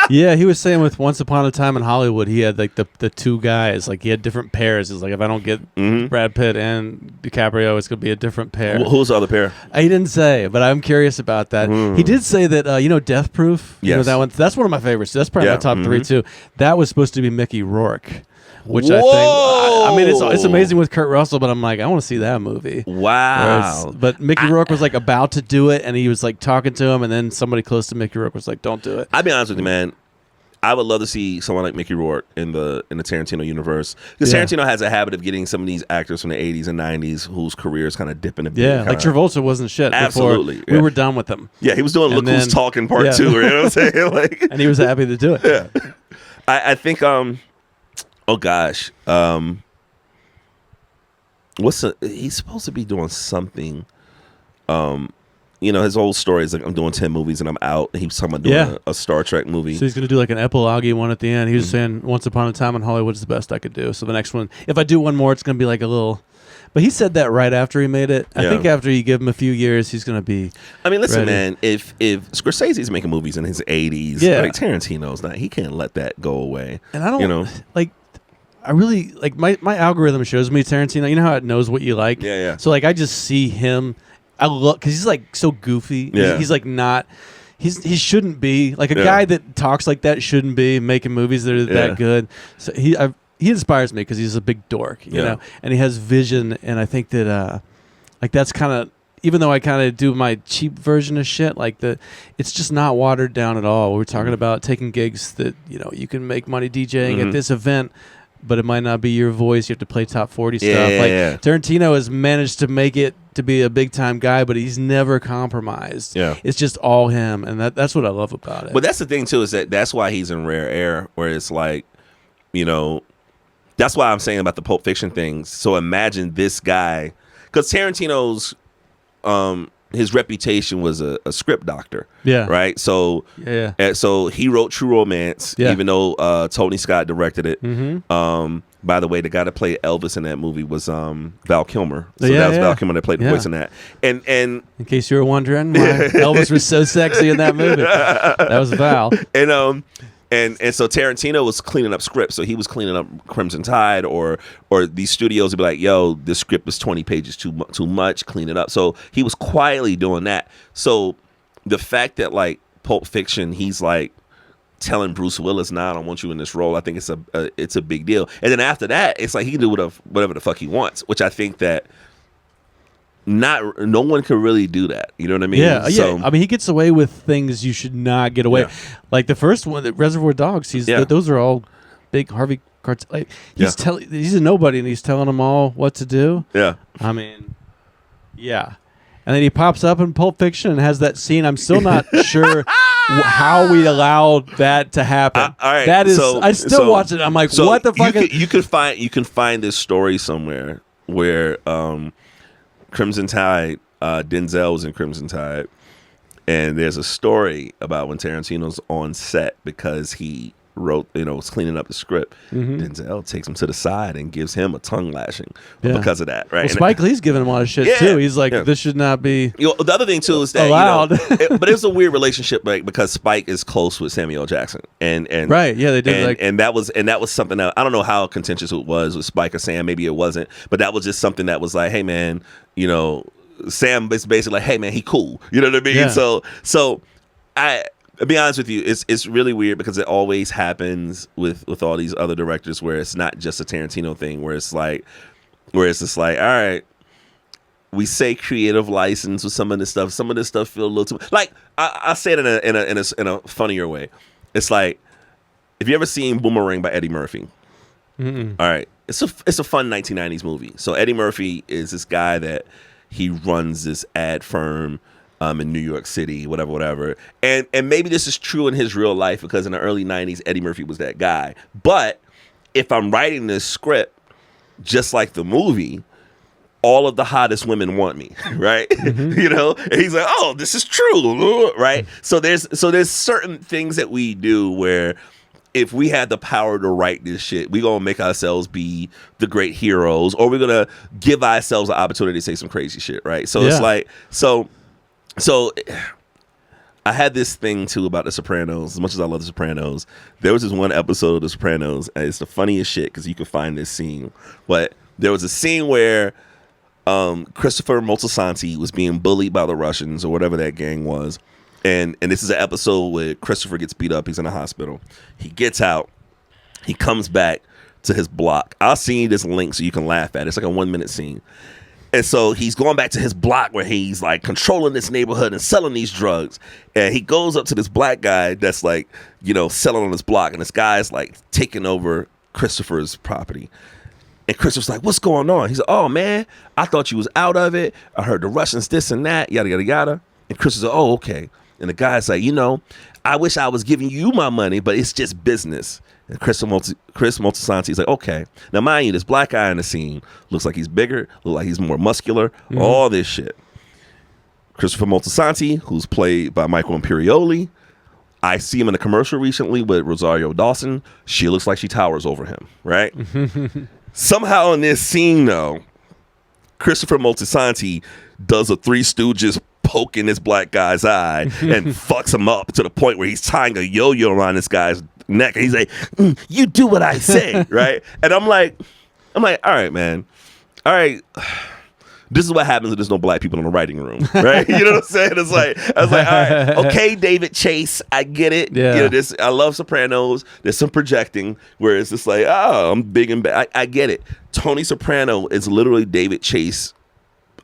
Yeah, he was saying with Once Upon a Time in Hollywood, he had like the 2 guys. Like he had different pairs. It's like if I don't get Brad Pitt and DiCaprio, it's gonna be a different pair. Who's the other pair? He didn't say, but I'm curious about that. He did say that Death Proof. Yes. You know that one. That's one of my favorites. That's probably my top 3 too. That was supposed to be Mickey Rourke. Which I think, I mean, it's amazing with Kurt Russell, but I'm like, I want to see that movie. Wow. But Mickey Rourke was like about to do it, and he was like talking to him, and then somebody close to Mickey Rourke was like, don't do it. I'll be honest with you, man. I would love to see someone like Mickey Rourke in the Tarantino universe. Because Tarantino has a habit of getting some of these actors from the 80s and 90s whose careers kind of dipping a bit. Yeah, like Travolta wasn't shit. Absolutely. We were done with him. Yeah, he was doing Look Who's Talking Part 2, you know what I'm saying? Like, and he was happy to do it. Yeah. I think... Oh gosh, he's supposed to be doing something. His old story is like, I'm doing 10 movies and I'm out. And he's talking about doing a Star Trek movie. So he's going to do like an epilogue one at the end. He was saying, Once Upon a Time in Hollywood is the best I could do. So the next one, if I do one more, it's going to be like a little. But he said that right after he made it. I think after you give him a few years, he's going to be. I mean, listen, man. If Scorsese's making movies in his 80s, like Tarantino's not, he can't let that go away. And I don't like. I really like my algorithm shows me Tarantino. You know how it knows what you like. Yeah. So like I just see him. I look because he's like so goofy. Yeah. He's like not. He shouldn't be like a guy that talks like that shouldn't be making movies that are that good. So he inspires me because he's a big dork, you know, and he has vision. And I think that like that's kind of, even though I kind of do my cheap version of shit, like it's just not watered down at all. We're talking about taking gigs that you can make money DJing at this event, but it might not be your voice. You have to play top 40 stuff. Tarantino has managed to make it to be a big time guy, but he's never compromised. Yeah. It's just all him, and that's what I love about it. But that's the thing too, is that's why he's in rare air, where it's like, that's why I'm saying about the Pulp Fiction things. So imagine this guy, because Tarantino's his reputation was a script doctor. Yeah. Right? So so he wrote True Romance, even though Tony Scott directed it. By the way, the guy that played Elvis in that movie was Val Kilmer. So that was Val Kilmer that played the voice in that. And in case you were wondering why Elvis was so sexy in that movie, that was Val. And so Tarantino was cleaning up scripts. So he was cleaning up Crimson Tide, or these studios would be like, yo, this script is 20 pages too much, clean it up. So he was quietly doing that. So the fact that like Pulp Fiction, he's like telling Bruce Willis, nah, I don't want you in this role. I think it's a big deal. And then after that, it's like he can do whatever the fuck he wants, which I think that no one can really do that. You know what I mean? Yeah. I mean, he gets away with things you should not get away. Like the first one, the Reservoir Dogs. Those are all big Harvey Keitel. Like, he's a nobody, and he's telling them all what to do. Yeah. I mean, yeah. And then he pops up in Pulp Fiction and has that scene. I'm still not sure how we allowed that to happen. All right. That is, I still watch it. I'm like, what the fuck? You can find this story somewhere where Crimson Tide, Denzel was in Crimson Tide, and there's a story about when Tarantino's on set because he was cleaning up the script. Denzel takes him to the side and gives him a tongue lashing because of that, right? Well, Spike Lee's giving him a lot of shit too. He's like, this should not be the other thing too is that allowed. But it was a weird relationship, like, because Spike is close with Samuel L. Jackson, and right, they did, and that was something that I don't know how contentious it was with Spike or Sam. Maybe it wasn't, but that was just something that was like, hey man, Sam is basically like, hey man, he cool. You know what I mean? Yeah. So I'll be honest with you, it's really weird because it always happens with all these other directors where it's not just a Tarantino thing, where it's just like, all right, we say creative license with some of this stuff. Some of this stuff feel a little too like I say it in a funnier way. It's like, have you ever seen Boomerang by Eddie Murphy? All right, it's a fun 1990s movie. So Eddie Murphy is this guy that he runs this ad firm in New York City, whatever. And maybe this is true in his real life because in the early 90s, Eddie Murphy was that guy. But if I'm writing this script, just like the movie, all of the hottest women want me, right? And he's like, oh, this is true, right? So there's certain things that we do where if we had the power to write this shit, we're going to make ourselves be the great heroes, or we're going to give ourselves an opportunity to say some crazy shit, right? So it's like, So I had this thing too about The Sopranos. As much as I love The Sopranos, there was this one episode of The Sopranos, and it's the funniest shit because you can find this scene. But there was a scene where Christopher Moltisanti was being bullied by the Russians or whatever that gang was, and this is an episode where Christopher gets beat up. He's in a hospital. He gets out. He comes back to his block. I'll send you this link so you can laugh at it. It's like a 1-minute scene. And so he's going back to his block where he's like controlling this neighborhood and selling these drugs. And he goes up to this black guy that's like, selling on his block. And this guy's like taking over Christopher's property. And Christopher's like, what's going on? He's like, oh man, I thought you was out of it. I heard the Russians this and that, yada, yada, yada. And Christopher's like, oh, okay. And the guy's like, I wish I was giving you my money, but it's just business. And Chris Moltisanti is like, okay. Now, mind you, this black guy in the scene looks like he's bigger, looks like he's more muscular, all this shit. Christopher Moltisanti, who's played by Michael Imperioli, I see him in a commercial recently with Rosario Dawson. She looks like she towers over him, right? Somehow in this scene, though, Christopher Moltisanti does a Three Stooges poke in this black guy's eye and fucks him up to the point where he's tying a yo-yo around this guy's neck, and he's like, you do what I say, right? And I'm like, all right, man, all right. This is what happens when there's no black people in the writing room, right? You know what I'm saying? I was like, all right, okay, David Chase, I get it. Yeah. I love Sopranos. There's some projecting where it's just like, oh, I'm big and bad. I get it. Tony Soprano is literally David Chase.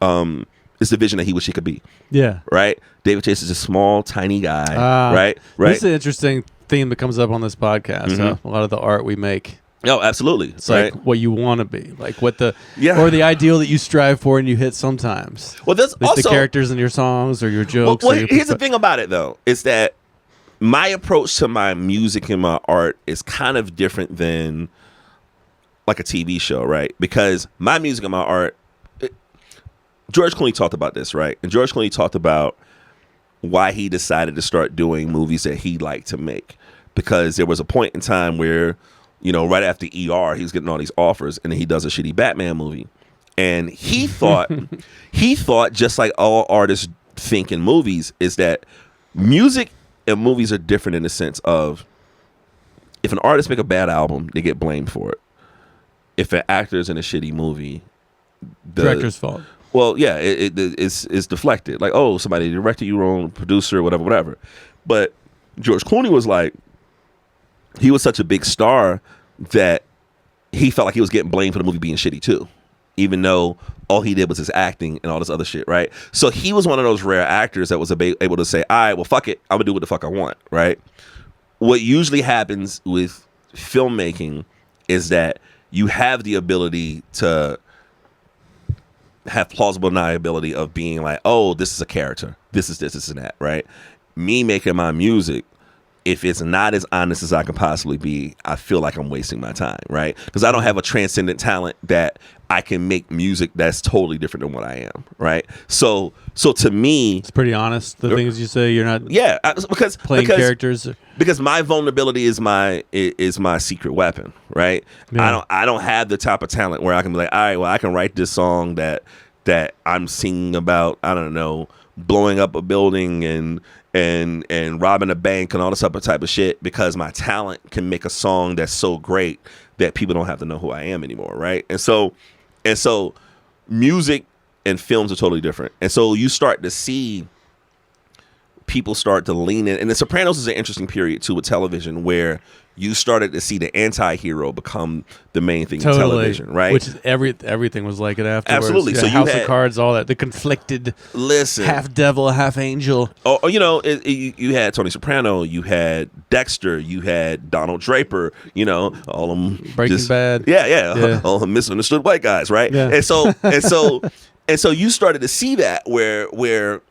It's the vision that he wish he could be. Yeah. Right? David Chase is a small, tiny guy. Right? This is an interesting theme that comes up on this podcast. A lot of the art we make. Oh, absolutely. It's like what you want to be, like what or the ideal that you strive for and you hit sometimes. Well, there's also the characters in your songs or your jokes. Well, here's the thing about it, though, is that my approach to my music and my art is kind of different than like a TV show, right? Because my music and my art, George Clooney talked about this, right? And George Clooney talked about why he decided to start doing movies that he liked to make. Because there was a point in time where, right after ER, he was getting all these offers, and then he does a shitty Batman movie. And he thought, just like all artists think in movies, is that music and movies are different in the sense of, if an artist make a bad album, they get blamed for it. If an actor's in a shitty movie, the director's fault. Well, yeah, it's deflected. Like, oh, somebody directed you wrong, producer, whatever. But George Clooney was like, he was such a big star that he felt like he was getting blamed for the movie being shitty too, even though all he did was his acting and all this other shit, right? So he was one of those rare actors that was able to say, all right, well, fuck it, I'm gonna do what the fuck I want, right? What usually happens with filmmaking is that you have the ability to have plausible deniability of being like, oh, this is a character, this is that, right? Me making my music, if it's not as honest as I can possibly be, I feel like I'm wasting my time, right? Because I don't have a transcendent talent that I can make music that's totally different than what I am, right? So to me, it's pretty honest. The things you say, you're not because playing characters. Because my vulnerability is my secret weapon, right? Yeah. I don't have the type of talent where I can be like, all right, well, I can write this song that I'm singing about, I don't know, blowing up a building and robbing a bank and all this other type of shit, because my talent can make a song that's so great that people don't have to know who I am anymore, right? And so music and films are totally different. And so you start to see people start to lean in. And The Sopranos is an interesting period too with television, where you started to see the anti-hero become the main thing in television, right? Which is everything was like it afterwards. Absolutely. Yeah, so House of Cards, all that. The conflicted, half devil, half angel. Oh, you know, you had Tony Soprano, you had Dexter, you had Donald Draper, you know, all of them. Breaking Bad. Yeah. All the misunderstood white guys, right? Yeah. And so you started to see that where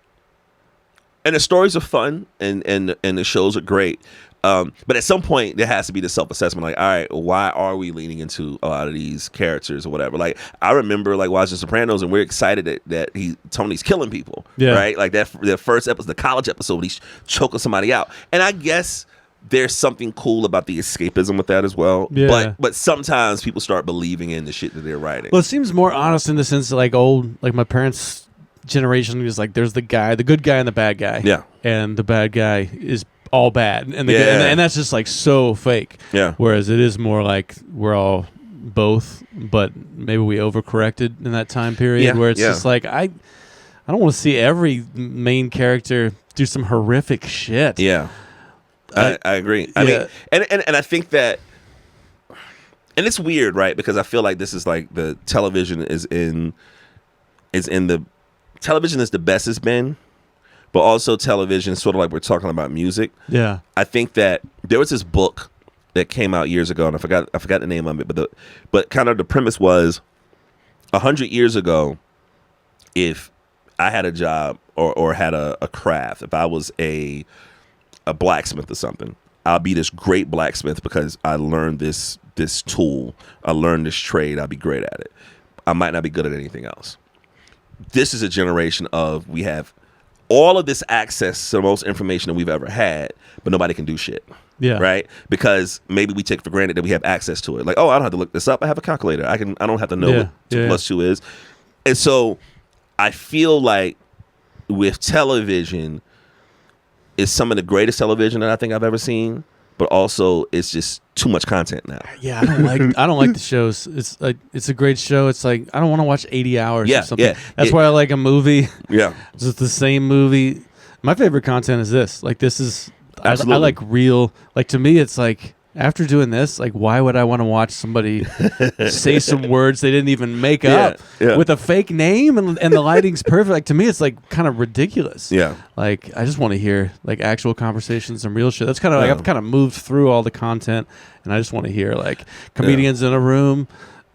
and the stories are fun and the shows are great. But at some point there has to be the self-assessment, like, all right, why are we leaning into a lot of these characters or whatever? Like, I remember like watching Sopranos and we're excited that Tony's killing people, right? Like that first episode, the college episode, he's choking somebody out. And I guess there's something cool about the escapism with that as well. Yeah. But sometimes people start believing in the shit that they're writing. Well, it seems more honest in the sense that like my parents' generation was like, there's the good guy and the bad guy. Yeah. And the bad guy is all bad, and that's just like so fake. Yeah. Whereas it is more like we're all both, but maybe we overcorrected in that time period where it's just like I don't want to see every main character do some horrific shit. Yeah. I agree. I mean, and I think that, and it's weird, right? Because I feel like this is like the television is the television is the best it's been. But also television, sort of like we're talking about music. Yeah, I think that there was this book that came out years ago, and I forgot the name of it. But kind of the premise was 100 years ago, if I had a job or had a craft, if I was a blacksmith or something, I'll be this great blacksmith because I learned this tool, I learned this trade. I'll be great at it. I might not be good at anything else. This is a generation of we have all of this access to the most information that we've ever had, but nobody can do shit. Yeah. Right? Because maybe we take for granted that we have access to it. Like, oh, I don't have to look this up. I have a calculator. I don't have to know what 2 plus 2 is. And so I feel like with television, it's some of the greatest television that I think I've ever seen, but also it's just too much content now. Yeah, I don't like the shows. It's like it's a great show. It's like I don't want to watch 80 hours or something. Yeah, that's why I like a movie. Yeah. It's just the same movie. My favorite content is this. Like this is I like real, like to me it's like after doing this, like why would I want to watch somebody say some words they didn't even make up with a fake name and the lighting's perfect? Like to me it's like kind of ridiculous. Yeah. Like I just want to hear like actual conversations and real shit. That's kind of like I've kind of moved through all the content and I just want to hear like comedians in a room.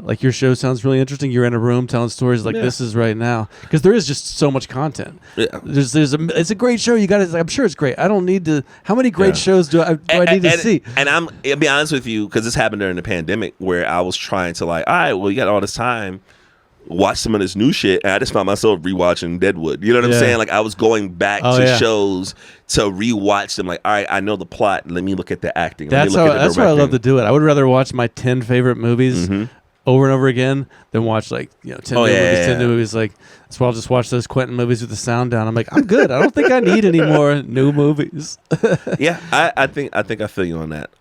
Like your show sounds really interesting. You're in a room telling stories like this is right now because there is just so much content. Yeah. It's a great show. You got to. I'm sure it's great. I don't need to. How many great shows do I need to see? And I'll be honest with you because this happened during the pandemic where I was trying to like, all right, well, you got all this time. Watch some of this new shit, and I just found myself rewatching Deadwood. You know what I'm saying? Like I was going back to shows to rewatch them. Like, all right, I know the plot. Let me look at the acting. That's why I love to do it. I would rather watch my 10 favorite movies. Over and over again, than watch like 10 new movies. Like that's why I'll just watch those Quentin movies with the sound down. I'm like, I'm good. I don't think I need any more new movies. I think I feel you on that.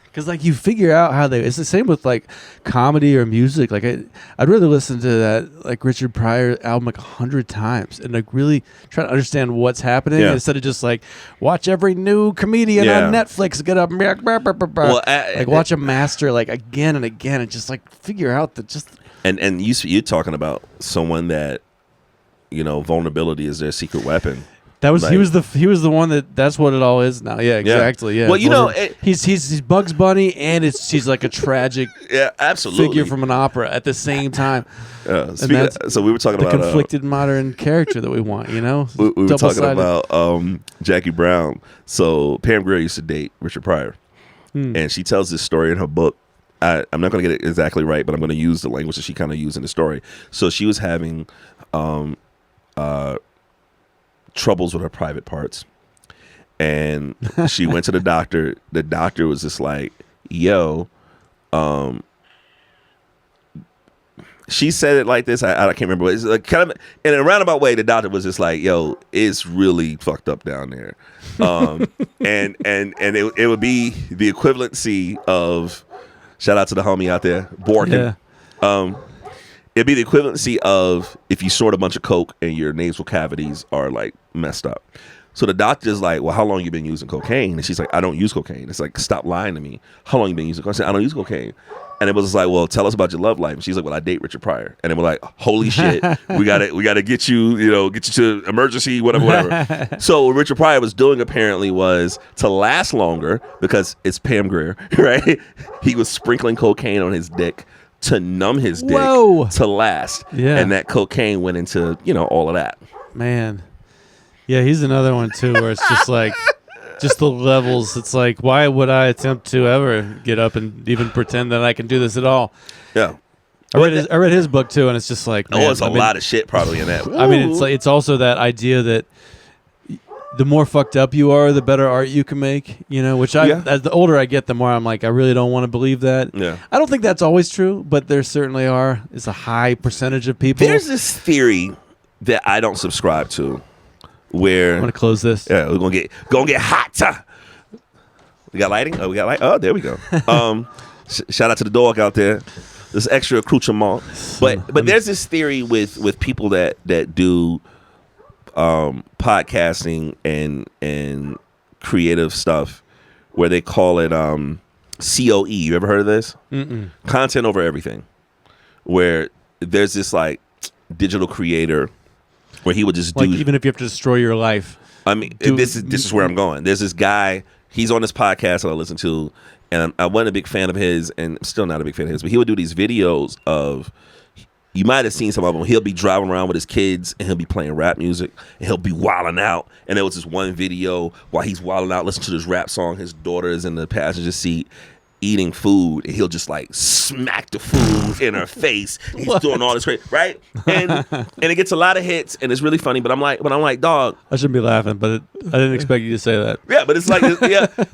Because like you figure out how it's the same with like comedy or music. Like I'd rather listen to that like Richard Pryor album like 100 times and like really try to understand what's happening instead of just like watch every new comedian on Netflix get up and like watch a master like again and again and just like figure out that just and you're talking about someone that vulnerability is their secret weapon. he was the one that's what it all is now. Yeah, exactly. Yeah. Well, you know, he's Bugs Bunny and he's like a tragic absolutely figure from an opera at the same time. So we were talking the about conflicted modern character that we want. You know, we were talking about Jackie Brown. So Pam Grier used to date Richard Pryor, and she tells this story in her book. I'm not going to get it exactly right, but I'm going to use the language that she kind of used in the story. So she was having troubles with her private parts, and she went to the doctor. The doctor was just like, yo, she said it like this. I can't remember. It's like kind of in a roundabout way. The doctor was just like, yo, it's really fucked up down there. And it would be the equivalency of, shout out to the homie out there, Borkin. Yeah. It'd be the equivalency of if you snort a bunch of coke and your nasal cavities are like messed up. So the doctor's like, well, how long you been using cocaine? And she's like, I don't use cocaine. It's like, stop lying to me. How long you been using cocaine? I said, I don't use cocaine. And it was just like, well, tell us about your love life. And she's like, well, I date Richard Pryor. And then we're like, holy shit, we gotta get you to emergency, whatever. So what Richard Pryor was doing apparently was to last longer, because it's Pam Grier, right? He was sprinkling cocaine on his dick to numb his dick to last. Yeah. And that cocaine went into, all of that. Man. Yeah, he's another one too, where it's just like, just the levels. It's like, why would I attempt to ever get up and even pretend that I can do this at all? Yeah. I read his book too, and it's just like, man, it's a lot of shit probably in that. I mean, it's also that idea that the more fucked up you are, the better art you can make, which as the older I get, the more I'm like, I really don't want to believe that. Yeah. I don't think that's always true, but there certainly it's a high percentage of people. There's this theory that I don't subscribe to, where I'm gonna close this. Yeah, we're gonna get hot. We got lighting? Oh, we got light. Oh, there we go. Shout out to the dog out there. This extra accoutrement. But there's this theory with people that do podcasting and creative stuff, where they call it COE. You ever heard of this? Mm-mm. Content over everything. Where there's this like digital creator where he would just do, even if you have to destroy your life. I mean, this is where I'm going. There's this guy. He's on this podcast that I listen to, and I wasn't a big fan of his, and I'm still not a big fan of his. But he would do these videos of. You might have seen some of them. He'll be driving around with his kids, and he'll be playing rap music, and he'll be wilding out. And there was this one video while he's wilding out, listening to this rap song. His daughter is in the passenger seat eating food, and he'll just like smack the food in her face. He's doing all this crazy, right? And it gets a lot of hits, and it's really funny. But I'm like, dog. I shouldn't be laughing, but I didn't expect you to say that. Yeah, but it's like,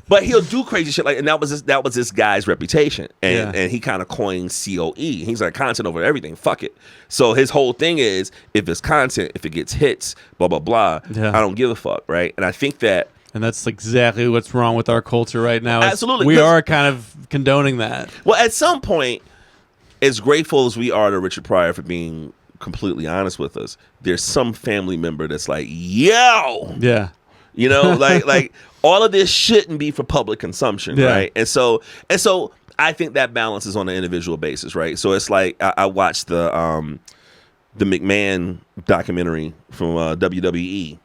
but he'll do crazy shit and that was this guy's reputation, and he kind of coined COE. He's like, content over everything. Fuck it. So his whole thing is, if it's content, if it gets hits, blah blah blah. Yeah. I don't give a fuck, right? And I think that. And that's exactly what's wrong with our culture right now. Absolutely. We are kind of condoning that. Well, at some point, as grateful as we are to Richard Pryor for being completely honest with us, there's some family member that's like, yo. Yeah. Like all of this shouldn't be for public consumption, right? And so I think that balance is on an individual basis, right? So it's like I watched the McMahon documentary from WWE.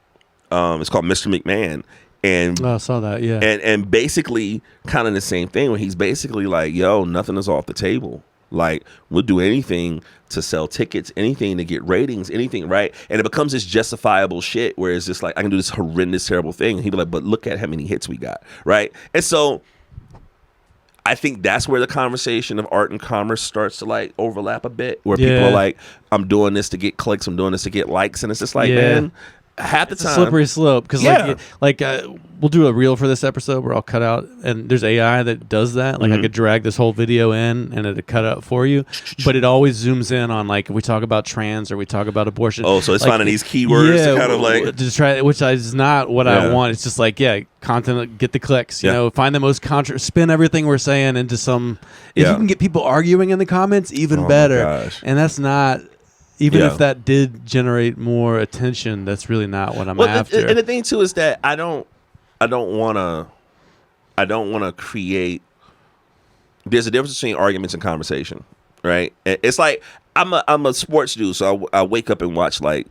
It's called Mr. McMahon. And I saw that, yeah. And basically kind of the same thing, where he's basically like, yo, nothing is off the table. Like, we'll do anything to sell tickets, anything to get ratings, anything, right? And it becomes this justifiable shit where it's just like, I can do this horrendous, terrible thing. And he'd be like, but look at how many hits we got, right? And so I think that's where the conversation of art and commerce starts to like overlap a bit, where people are like, I'm doing this to get clicks, I'm doing this to get likes. And it's just like, man, half the time, a slippery slope, because we'll do a reel for this episode where I'll cut out, and there's AI that does that. Like I could drag this whole video in and it'd cut out for you, but it always zooms in on like if we talk about trans or we talk about abortion. Oh, so it's like, finding these keywords to kind of like just try, which is not what I want. It's just like content, get the clicks. You know, find the most spin everything we're saying into some. If you can get people arguing in the comments, even better. And that's not. Even if that did generate more attention, that's really not what I'm after. And the thing too is that I don't want to create. There's a difference between arguments and conversation, right? It's like I'm a sports dude, so I wake up and watch like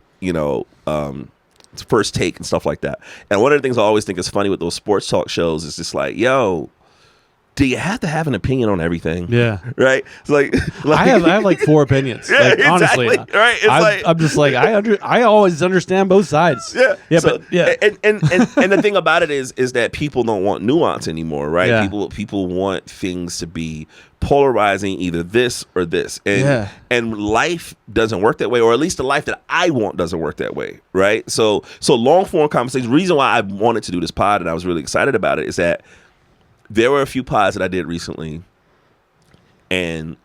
First Take and stuff like that. And one of the things I always think is funny with those sports talk shows is just like, yo, do you have to have an opinion on everything? Yeah. Right? It's like I have like 4 opinions. Yeah, like, honestly. Exactly. Right? It's I'm just like I always understand both sides. Yeah. Yeah, so, but yeah. And the thing about it is that people don't want nuance anymore, right? Yeah. People want things to be polarizing, either this or this. And life doesn't work that way, or at least the life that I want doesn't work that way, right? So long form conversation. The reason why I wanted to do this pod and I was really excited about it is that there were a few pods that I did recently, and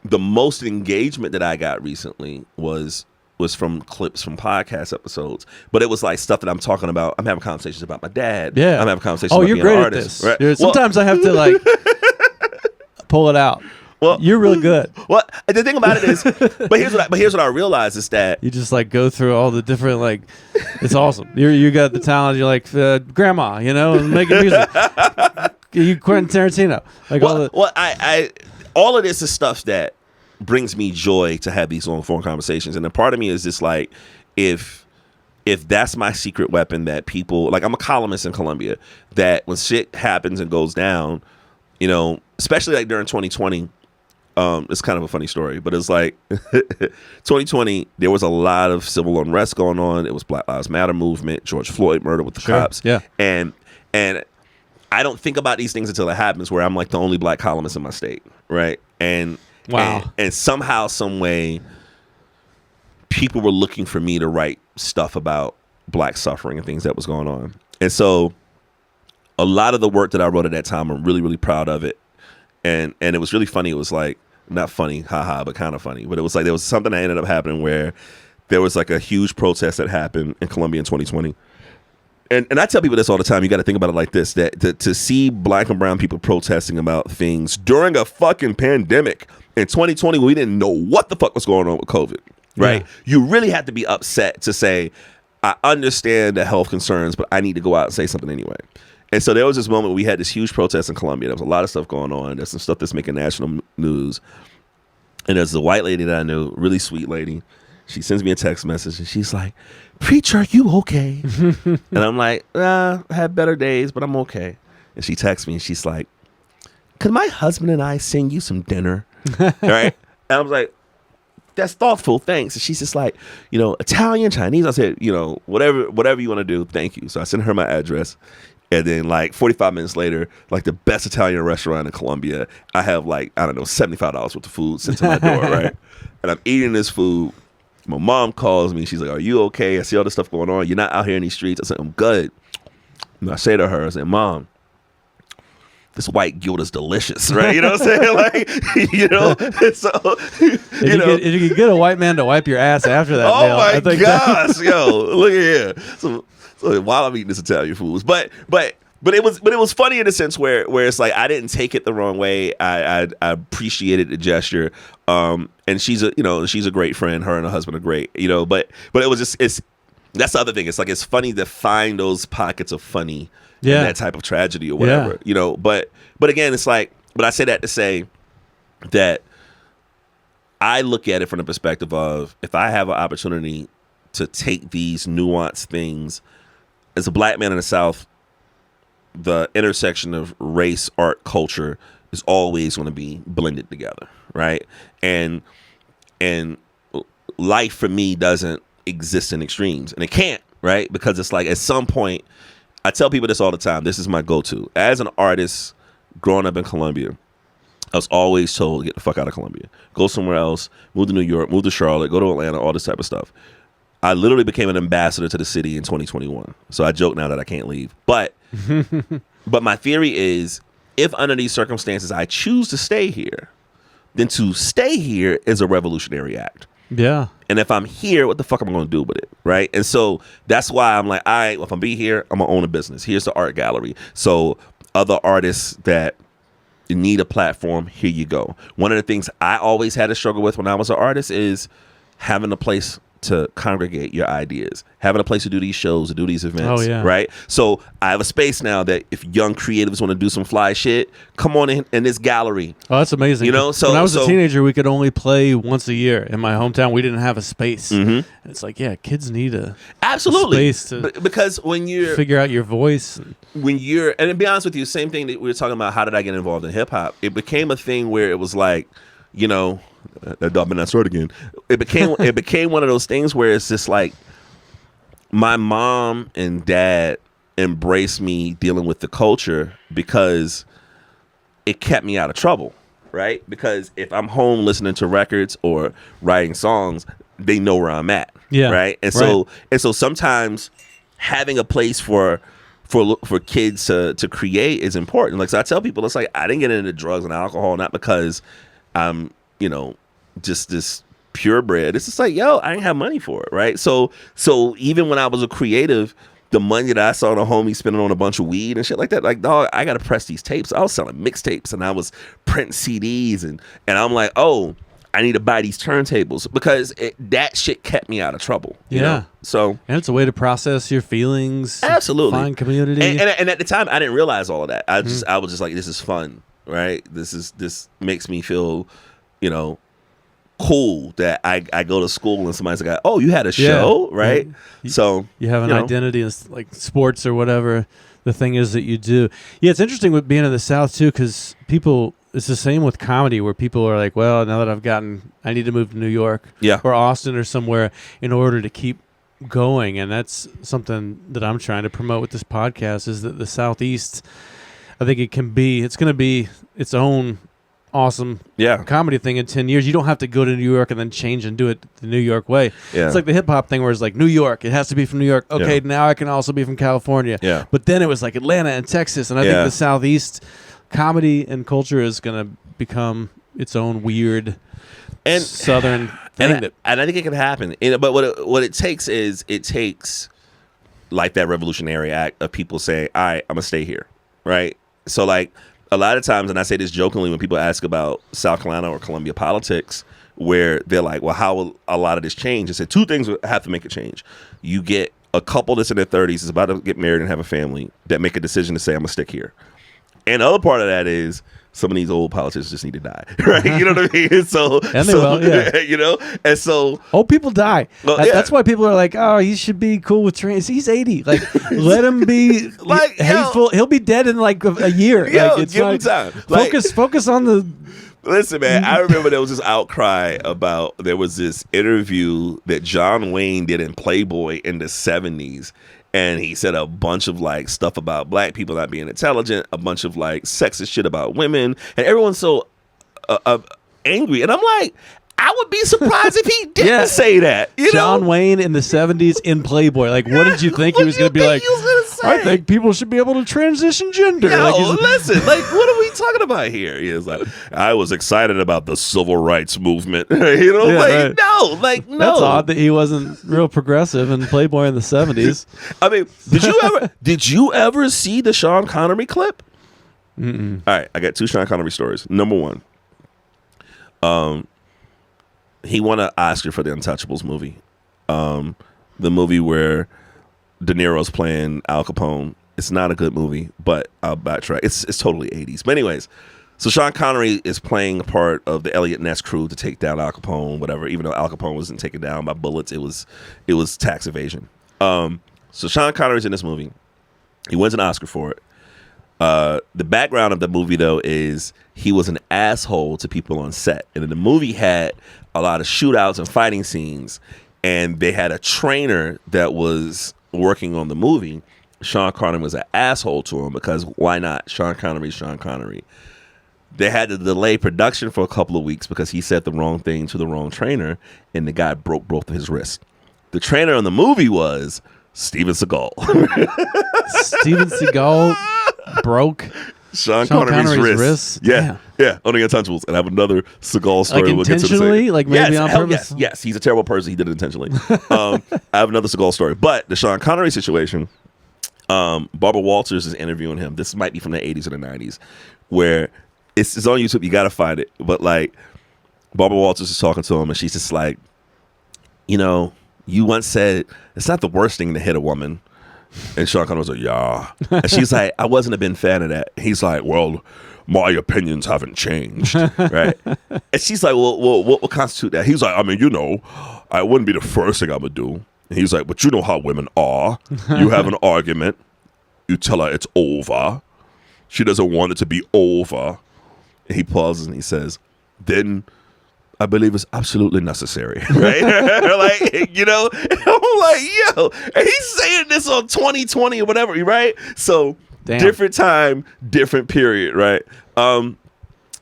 the most engagement that I got recently was from clips from podcast episodes. But it was like stuff that I'm talking about. I'm having conversations about my dad. Yeah. I'm having conversations about being an artist. You're great at Right? this. Sometimes I have to like pull it out. Well, you're really good. Well, the thing about it is, but here's what I realized is that you just like go through all the different like. It's awesome. You got the talent. You're like grandma, making music. You Quentin Tarantino, like all of this is stuff that brings me joy to have these long form conversations, and a part of me is just like, if that's my secret weapon, that people like, I'm a columnist in Columbia, that when shit happens and goes down, especially like during 2020. It's kind of a funny story, but it's like 2020, there was a lot of civil unrest going on. It was Black Lives Matter movement, George Floyd murder with the cops. Yeah. And I don't think about these things until it happens, where I'm like the only black columnist in my state. Right. And wow. And somehow, some way, people were looking for me to write stuff about black suffering and things that was going on. And so a lot of the work that I wrote at that time, I'm really, really proud of it. And it was really funny. It was like, not funny, haha, but kind of funny. But it was like, there was something that ended up happening where there was like a huge protest that happened in Columbia in 2020. And I tell people this all the time. You got to think about it like this, that to see black and brown people protesting about things during a fucking pandemic in 2020, we didn't know what the fuck was going on with COVID, right? Yeah. You really had to be upset to say, I understand the health concerns, but I need to go out and say something anyway. And so there was this moment we had this huge protest in Columbia. There was a lot of stuff going on. There's some stuff that's making national news. And there's a white lady that I knew, really sweet lady. She sends me a text message and she's like, "Preacher, are you okay?" And I'm like, I had better days, but I'm okay. And she texts me and she's like, "Could my husband and I send you some dinner?" Right? And I was like, "That's thoughtful, thanks." And she's just like, Italian, Chinese. I said, whatever you want to do, thank you. So I sent her my address. And then like 45 minutes later, like the best Italian restaurant in Columbia, I have like, I don't know, $75 worth of food sent to my door, right? And I'm eating this food. My mom calls me. She's like, "Are you okay? I see all this stuff going on. You're not out here in these streets." I said, "I'm good." And I say to her, I said, "Mom, this white guilt is delicious," right? You know what I'm saying? Like, so, if you could get a white man to wipe your ass after that, oh Dale, my gosh, yo, look at here. So while I'm eating this Italian food, but it was funny in the sense where it's like I didn't take it the wrong way. I appreciated the gesture. And she's a great friend. Her and her husband are great. But it was just that's the other thing. It's like it's funny to find those pockets of funny in that type of tragedy or whatever. Yeah. But again, it's like, but I say that to say that I look at it from the perspective of, if I have an opportunity to take these nuanced things, as a black man in the South, the intersection of race, art, culture is always going to be blended together, right? And life for me doesn't exist in extremes, and it can't, right? Because it's like, at some point, I tell people this all the time. This is my go-to. As an artist growing up in Columbia, I was always told, get the fuck out of Columbia. Go somewhere else, move to New York, move to Charlotte, go to Atlanta, all this type of stuff. I literally became an ambassador to the city in 2021. So I joke now that I can't leave. But my theory is, if under these circumstances I choose to stay here, then to stay here is a revolutionary act. Yeah. And if I'm here, what the fuck am I going to do with it, right? And so that's why I'm like, all right, well, if I'm be here, I'm going to own a business. Here's the art gallery. So other artists that need a platform, here you go. One of the things I always had to struggle with when I was an artist is having a place to congregate your ideas, having a place to do these shows, to do these events. Oh, yeah. Right. So I have a space now that if young creatives want to do some fly shit, come on in this gallery. Oh, that's amazing. You know, so when I was a teenager, we could only play once a year in my hometown. We didn't have a space. And it's like, yeah, kids need a space to because when you figure out your voice. And to be honest with you, same thing that we were talking about. How did I get involved in hip hop? It became a thing where it was like, you know, that dog been that sword again. It became one of those things where it's just like my mom and dad embraced me dealing with the culture because it kept me out of trouble, right? Because if I'm home listening to records or writing songs, they know where I'm at, right? And so sometimes having a place for kids to create is important. Like, so I tell people, it's like I didn't get into drugs and alcohol not because I'm, you know, just this purebred. It's just like, yo, I didn't have money for it, right? So even when I was a creative, the money that I saw the homies spending on a bunch of weed and shit like that, like, dog, I gotta press these tapes. I was selling mixtapes and I was printing CDs and I'm like, oh, I need to buy these turntables because that shit kept me out of trouble. You know? So, and it's a way to process your feelings. Absolutely. Find community. And at the time, I didn't realize all of that. I was just like, this is fun, right? This makes me feel, you know, cool that I go to school and somebody's like, oh, you had a show, right? So you have an identity in like sports or whatever the thing is that you do. Yeah, it's interesting with being in the South too, because people, it's the same with comedy where people are like, well, now that I need to move to New York or Austin or somewhere in order to keep going. And that's something that I'm trying to promote with this podcast is that the Southeast, I think it's going to be its own awesome comedy thing in 10 years. You don't have to go to New York and then change and do it the New York way. It's like the hip hop thing where it's like New York, it has to be from New York. Okay, now I can also be from California. But then it was like Atlanta and Texas, and I think the Southeast comedy and culture is going to become its own weird and Southern thing. And I think it can happen. But what it takes is like that revolutionary act of people saying, all right, I'm going to stay here, right? So like, a lot of times, and I say this jokingly when people ask about South Carolina or Columbia politics, where they're like, well, how will a lot of this change? I said two things have to make a change. You get a couple that's in their 30s, is about to get married and have a family, that make a decision to say, I'm going to stick here. And the other part of that is some of these old politicians just need to die, right? You know what I mean? You know? And so... Old people die. Well, that's why people are like, oh, he should be cool with trans. He's 80. Like, let him be like, hateful. He'll be dead in like a year. Yo, like, it's give him time. Focus on the... Listen, man, I remember there was this outcry about, there was this interview that John Wayne did in Playboy in the 70s. And he said a bunch of like stuff about black people not being intelligent, a bunch of like sexist shit about women, and everyone's so angry. And I'm like, I would be surprised if he didn't say that. John Wayne in the 70s in Playboy. Like, what did you think he was going to be like? I think people should be able to transition gender. Listen, like, what are we talking about here? He was like, I was excited about the civil rights movement. No. That's odd that he wasn't real progressive in Playboy in the 70s. I mean, did you ever see the Sean Connery clip? Mm-mm. All right, I got two Sean Connery stories. Number one, he won an Oscar for the Untouchables movie. The movie where De Niro's playing Al Capone. It's not a good movie, but I'll backtrack. It's totally 80s. But anyways, so Sean Connery is playing a part of the Elliot Ness crew to take down Al Capone, whatever. Even though Al Capone wasn't taken down by bullets, it was tax evasion. So Sean Connery's in this movie. He wins an Oscar for it. The background of the movie, though, is he was an asshole to people on set. And the movie had a lot of shootouts and fighting scenes. And they had a trainer that was working on the movie. Sean Connery was an asshole to him because why not? Sean Connery. They had to delay production for a couple of weeks because he said the wrong thing to the wrong trainer, and the guy broke both of his wrists. The trainer in the movie was Steven Seagal. Steven Seagal broke Sean Connery's wrist. Yeah, on the Untouchables. And I have another Seagal story. Like intentionally? Like maybe on purpose? Yes, he's a terrible person. He did it intentionally. I have another Seagal story. But the Sean Connery situation, Barbara Walters is interviewing him. This might be from the 80s or the 90s, where it's on YouTube. You got to find it. But like, Barbara Walters is talking to him, and she's just like, you know, you once said it's not the worst thing to hit a woman. And Sean Connery was like, yeah. And she's like, I wasn't a big fan of that. He's like, well, my opinions haven't changed, right? And she's like, well, what would constitute that? He's like, I mean, I wouldn't be the first thing I would do. And he's like, but you know how women are. You have an argument. You tell her it's over. She doesn't want it to be over. And he pauses and he says, then I believe it's absolutely necessary, right? Like, I'm like, yo, and he's saying this on 2020 or whatever, right? So different time, different period, right?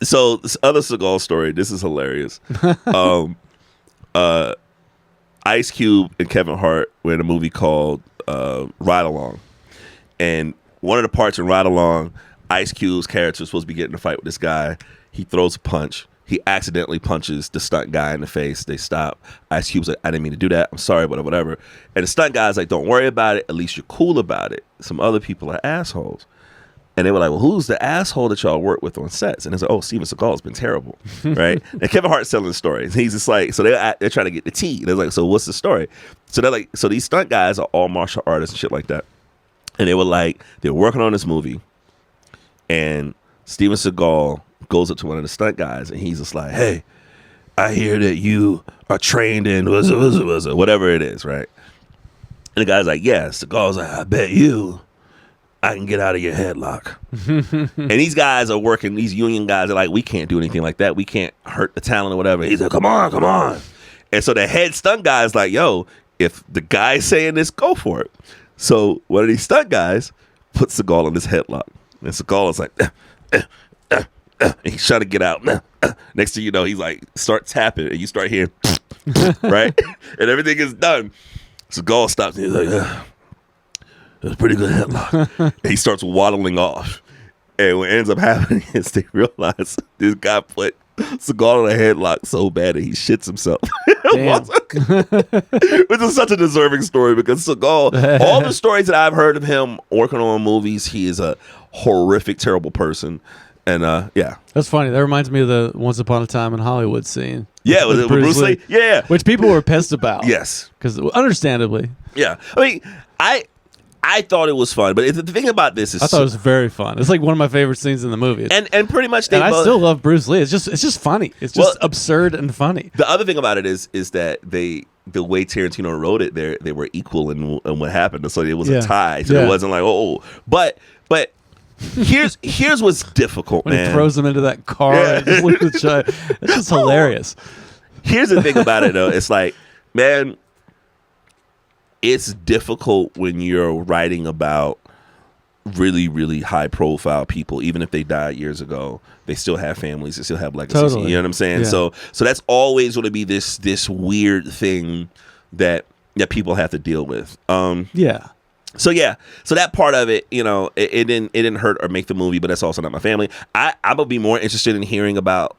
So this other Seagal story, this is hilarious. Ice Cube and Kevin Hart were in a movie called Ride Along. And one of the parts in Ride Along, Ice Cube's character is supposed to be getting in a fight with this guy. He throws a punch. He accidentally punches the stunt guy in the face. They stop. Ice Cube's like, I didn't mean to do that. I'm sorry, but whatever. And the stunt guy's like, don't worry about it. At least you're cool about it. Some other people are assholes. And they were like, well, who's the asshole that y'all work with on sets? And it's like, oh, Steven Seagal's been terrible, right? And Kevin Hart's telling the story. He's just like, so they're trying to get the tea. They're like, so what's the story? So they're like, so these stunt guys are all martial artists and shit like that. And they were like, they were working on this movie. And Steven Seagal goes up to one of the stunt guys and he's just like, hey, I hear that you are trained in whatever it is, right? And the guy's like, yeah. Seagal's like, I bet I can get out of your headlock. And these guys are working, these union guys are like, we can't do anything like that. We can't hurt the talent or whatever. He's like, come on. And so the head stunt guy is like, yo, if the guy's saying this, go for it. So one of these stunt guys puts Seagal in his headlock. And Seagal is like, and he's trying to get out. Next thing you know, he's like, start tapping, and you start hearing, right? And everything is done. Seagal stops, and he's like, it was a pretty good headlock. And he starts waddling off. And what ends up happening is they realize this guy put Seagal in a headlock so bad that he shits himself. Which is such a deserving story because Seagal, all the stories that I've heard of him working on movies, he is a horrific, terrible person. And yeah, that's funny. That reminds me of the Once Upon a Time in Hollywood scene. Yeah, with Bruce Lee. Yeah, which people were pissed about. Yes, because understandably. Yeah, I mean, I thought it was fun, but the thing about this is, I thought it was very fun. It's like one of my favorite scenes in the movie. And pretty much, I still love Bruce Lee. It's just funny. It's just absurd and funny. The other thing about it is that the way Tarantino wrote it, they were equal in what happened, so it was a tie. So it wasn't like but. Here's what's difficult, when man. He throws him into that car and just look at the child. It's just hilarious. Here's the thing about it, though. It's like, man, it's difficult when you're writing about really, really high-profile people. Even if they died years ago, they still have families. They still have legacies. Totally. You know what I'm saying? Yeah. So that's always going to be this weird thing that people have to deal with. Yeah. So that part of it, it didn't hurt or make the movie, but that's also not my family. I'm gonna be more interested in hearing about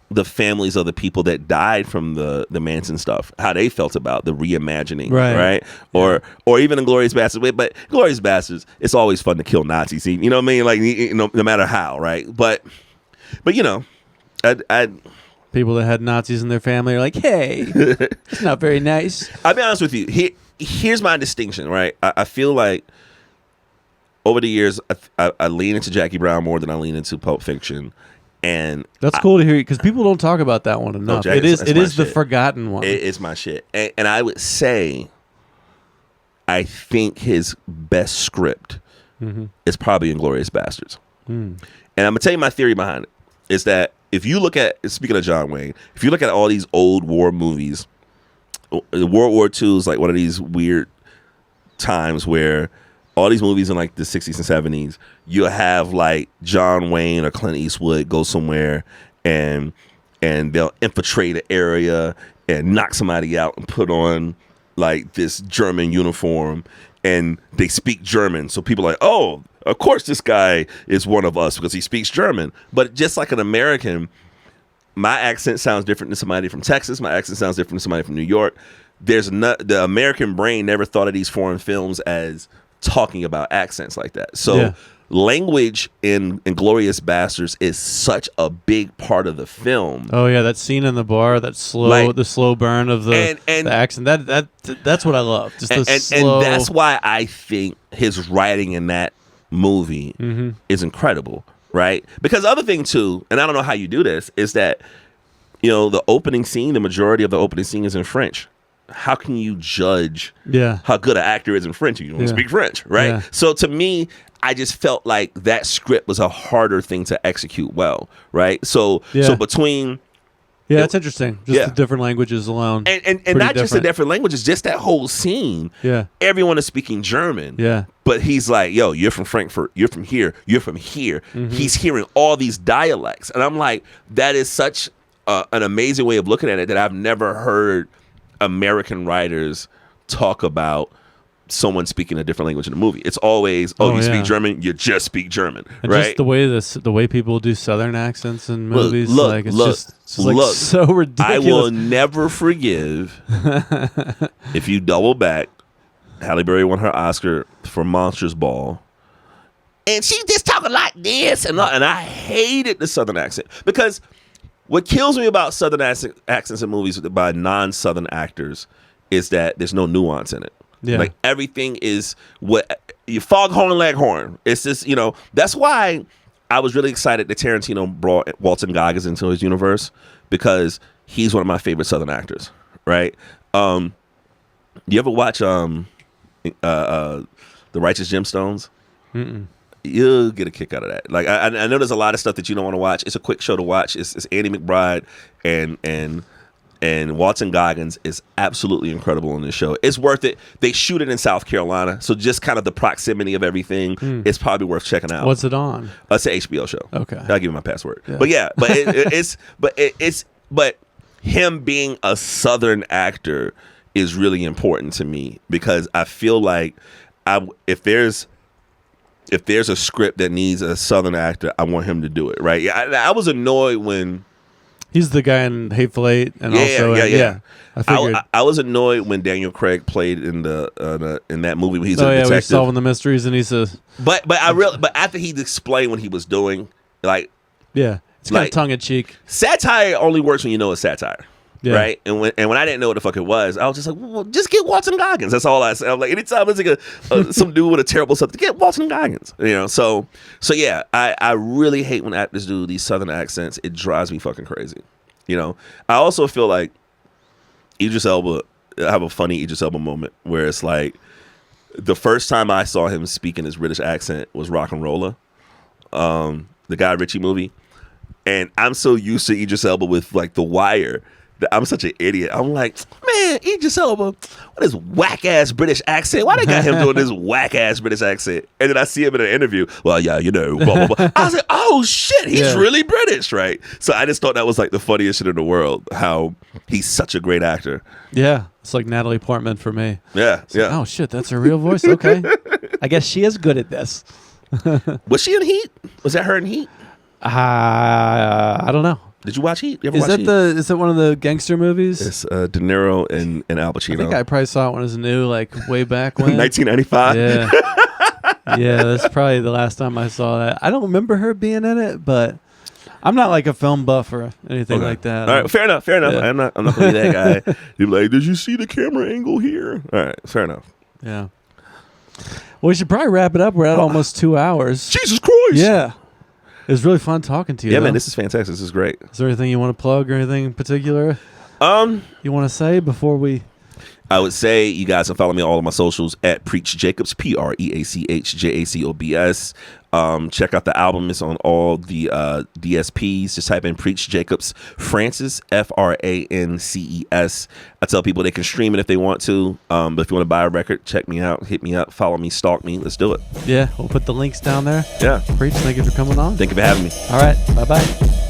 the families of the people that died from the Manson stuff, how they felt about the reimagining, right? Or even Inglourious Basterds. But Inglourious Basterds, it's always fun to kill Nazis. You know what I mean? Like, no matter how, right? But I people that had Nazis in their family are like, hey, it's not very nice. I'll be honest with you. Here's my distinction, right? I feel like over the years, I lean into Jackie Brown more than I lean into Pulp Fiction, and that's cool to hear because people don't talk about that one enough. It is the forgotten one. It's my shit, and I would say, I think his best script is probably Inglourious Basterds, and I'm gonna tell you my theory behind it is that if you look at, speaking of John Wayne, if you look at all these old war movies. World War II is like one of these weird times where all these movies in like the 60s and 70s, you have like John Wayne or Clint Eastwood go somewhere and they'll infiltrate an area and knock somebody out and put on like this German uniform and they speak German. So people are like, oh, of course this guy is one of us because he speaks German. But just like an American, my accent sounds different than somebody from Texas. My accent sounds different than somebody from New York. The American brain never thought of these foreign films as talking about accents like that. So language in Inglourious Basterds is such a big part of the film. Oh yeah, that scene in the bar, that slow, the slow burn of the accent. That's what I love. Just the slow. And that's why I think his writing in that movie is incredible, right? Because the other thing too, and I don't know how you do this, is that the opening scene, the majority of the opening scene is in French. How can you judge how good an actor is in French? You don't speak French, right? Yeah. So to me, I just felt like that script was a harder thing to execute well, right? So between that's interesting. Just the different languages alone, and not just the different languages, just that whole scene. Yeah, everyone is speaking German. Yeah, but he's like, "Yo, you're from Frankfurt. You're from here. You're from here." He's hearing all these dialects, and I'm like, that is such an amazing way of looking at it that I've never heard American writers talk about someone speaking a different language in a movie. It's always, you speak German, you just speak German, and right? Just the way people do Southern accents in movies, it's just so ridiculous. I will never forgive if you double back. Halle Berry won her Oscar for Monsters Ball, and she just talking like this, and I hated the Southern accent, because what kills me about Southern accents in movies by non-Southern actors is that there's no nuance in it. Yeah. Like everything is what you foghorn leghorn. It's just, that's why I was really excited that Tarantino brought Walton Goggins into his universe, because he's one of my favorite Southern actors, right? You ever watch The Righteous Gemstones? Mm-mm. You'll get a kick out of that. Like I know there's a lot of stuff that you don't want to watch. It's a quick show to watch. It's Andy McBride and Walton Goggins is absolutely incredible in this show. It's worth it. They shoot it in South Carolina, so just kind of the proximity of everything, it's probably worth checking out. What's it on? It's an HBO show. Okay, I'll give you my password. Yeah. But him being a Southern actor is really important to me, because I feel like if there's a script that needs a Southern actor, I want him to do it, right? Yeah, I was annoyed when he's the guy in Hateful Eight, and I was annoyed when Daniel Craig played in that movie when he's a detective, he's solving the mysteries, and he's a. But after he explained what he was doing, it's kind of tongue in cheek. Satire only works when you know it's satire. Yeah. Right, and when I didn't know what the fuck it was, I was just like, well, just get Walton Goggins. That's all I said. I'm like, anytime it's like some dude with a terrible something, get Walton Goggins. So yeah, I really hate when actors do these Southern accents. It drives me fucking crazy. I also feel like Idris Elba. I have a funny Idris Elba moment where it's like the first time I saw him speak in his British accent was Rock and Roller, the Guy Ritchie movie, and I'm so used to Idris Elba with like The Wire. I'm such an idiot. I'm like, man, Idris Elba, what is whack-ass British accent? Why they got him doing this whack-ass British accent? And then I see him in an interview. Well, yeah, blah, blah, blah. I was like, oh, shit, he's really British, right? So I just thought that was like the funniest shit in the world, how he's such a great actor. Yeah, it's like Natalie Portman for me. Yeah, like, oh, shit, that's her real voice? Okay. I guess she is good at this. Was she in Heat? Was that her in Heat? I don't know. Did you watch Heat? Is that one of the gangster movies? It's De Niro and Al Pacino. I think I probably saw it when it was new, like way back when. 1995? Yeah. Yeah, that's probably the last time I saw that. I don't remember her being in it, but I'm not like a film buff or anything like that. All right, fair enough. Yeah. I'm not going to be that guy. You're like, did you see the camera angle here? All right, fair enough. Yeah. Well, we should probably wrap it up. We're at almost 2 hours. Jesus Christ! Yeah. It was really fun talking to you. Yeah, man, this is fantastic. This is great. Is there anything you want to plug or anything in particular you want to say before we... I would say you guys can follow me on all of my socials at Preach Jacobs, PreachJacobs. Check out the album. It's on all the DSPs. Just type in Preach Jacobs Francis, Frances. I tell people they can stream it if they want to. But if you want to buy a record, check me out, hit me up, follow me, stalk me. Let's do it. Yeah, we'll put the links down there. Yeah. Preach, thank you for coming on. Thank you for having me. All right, bye-bye.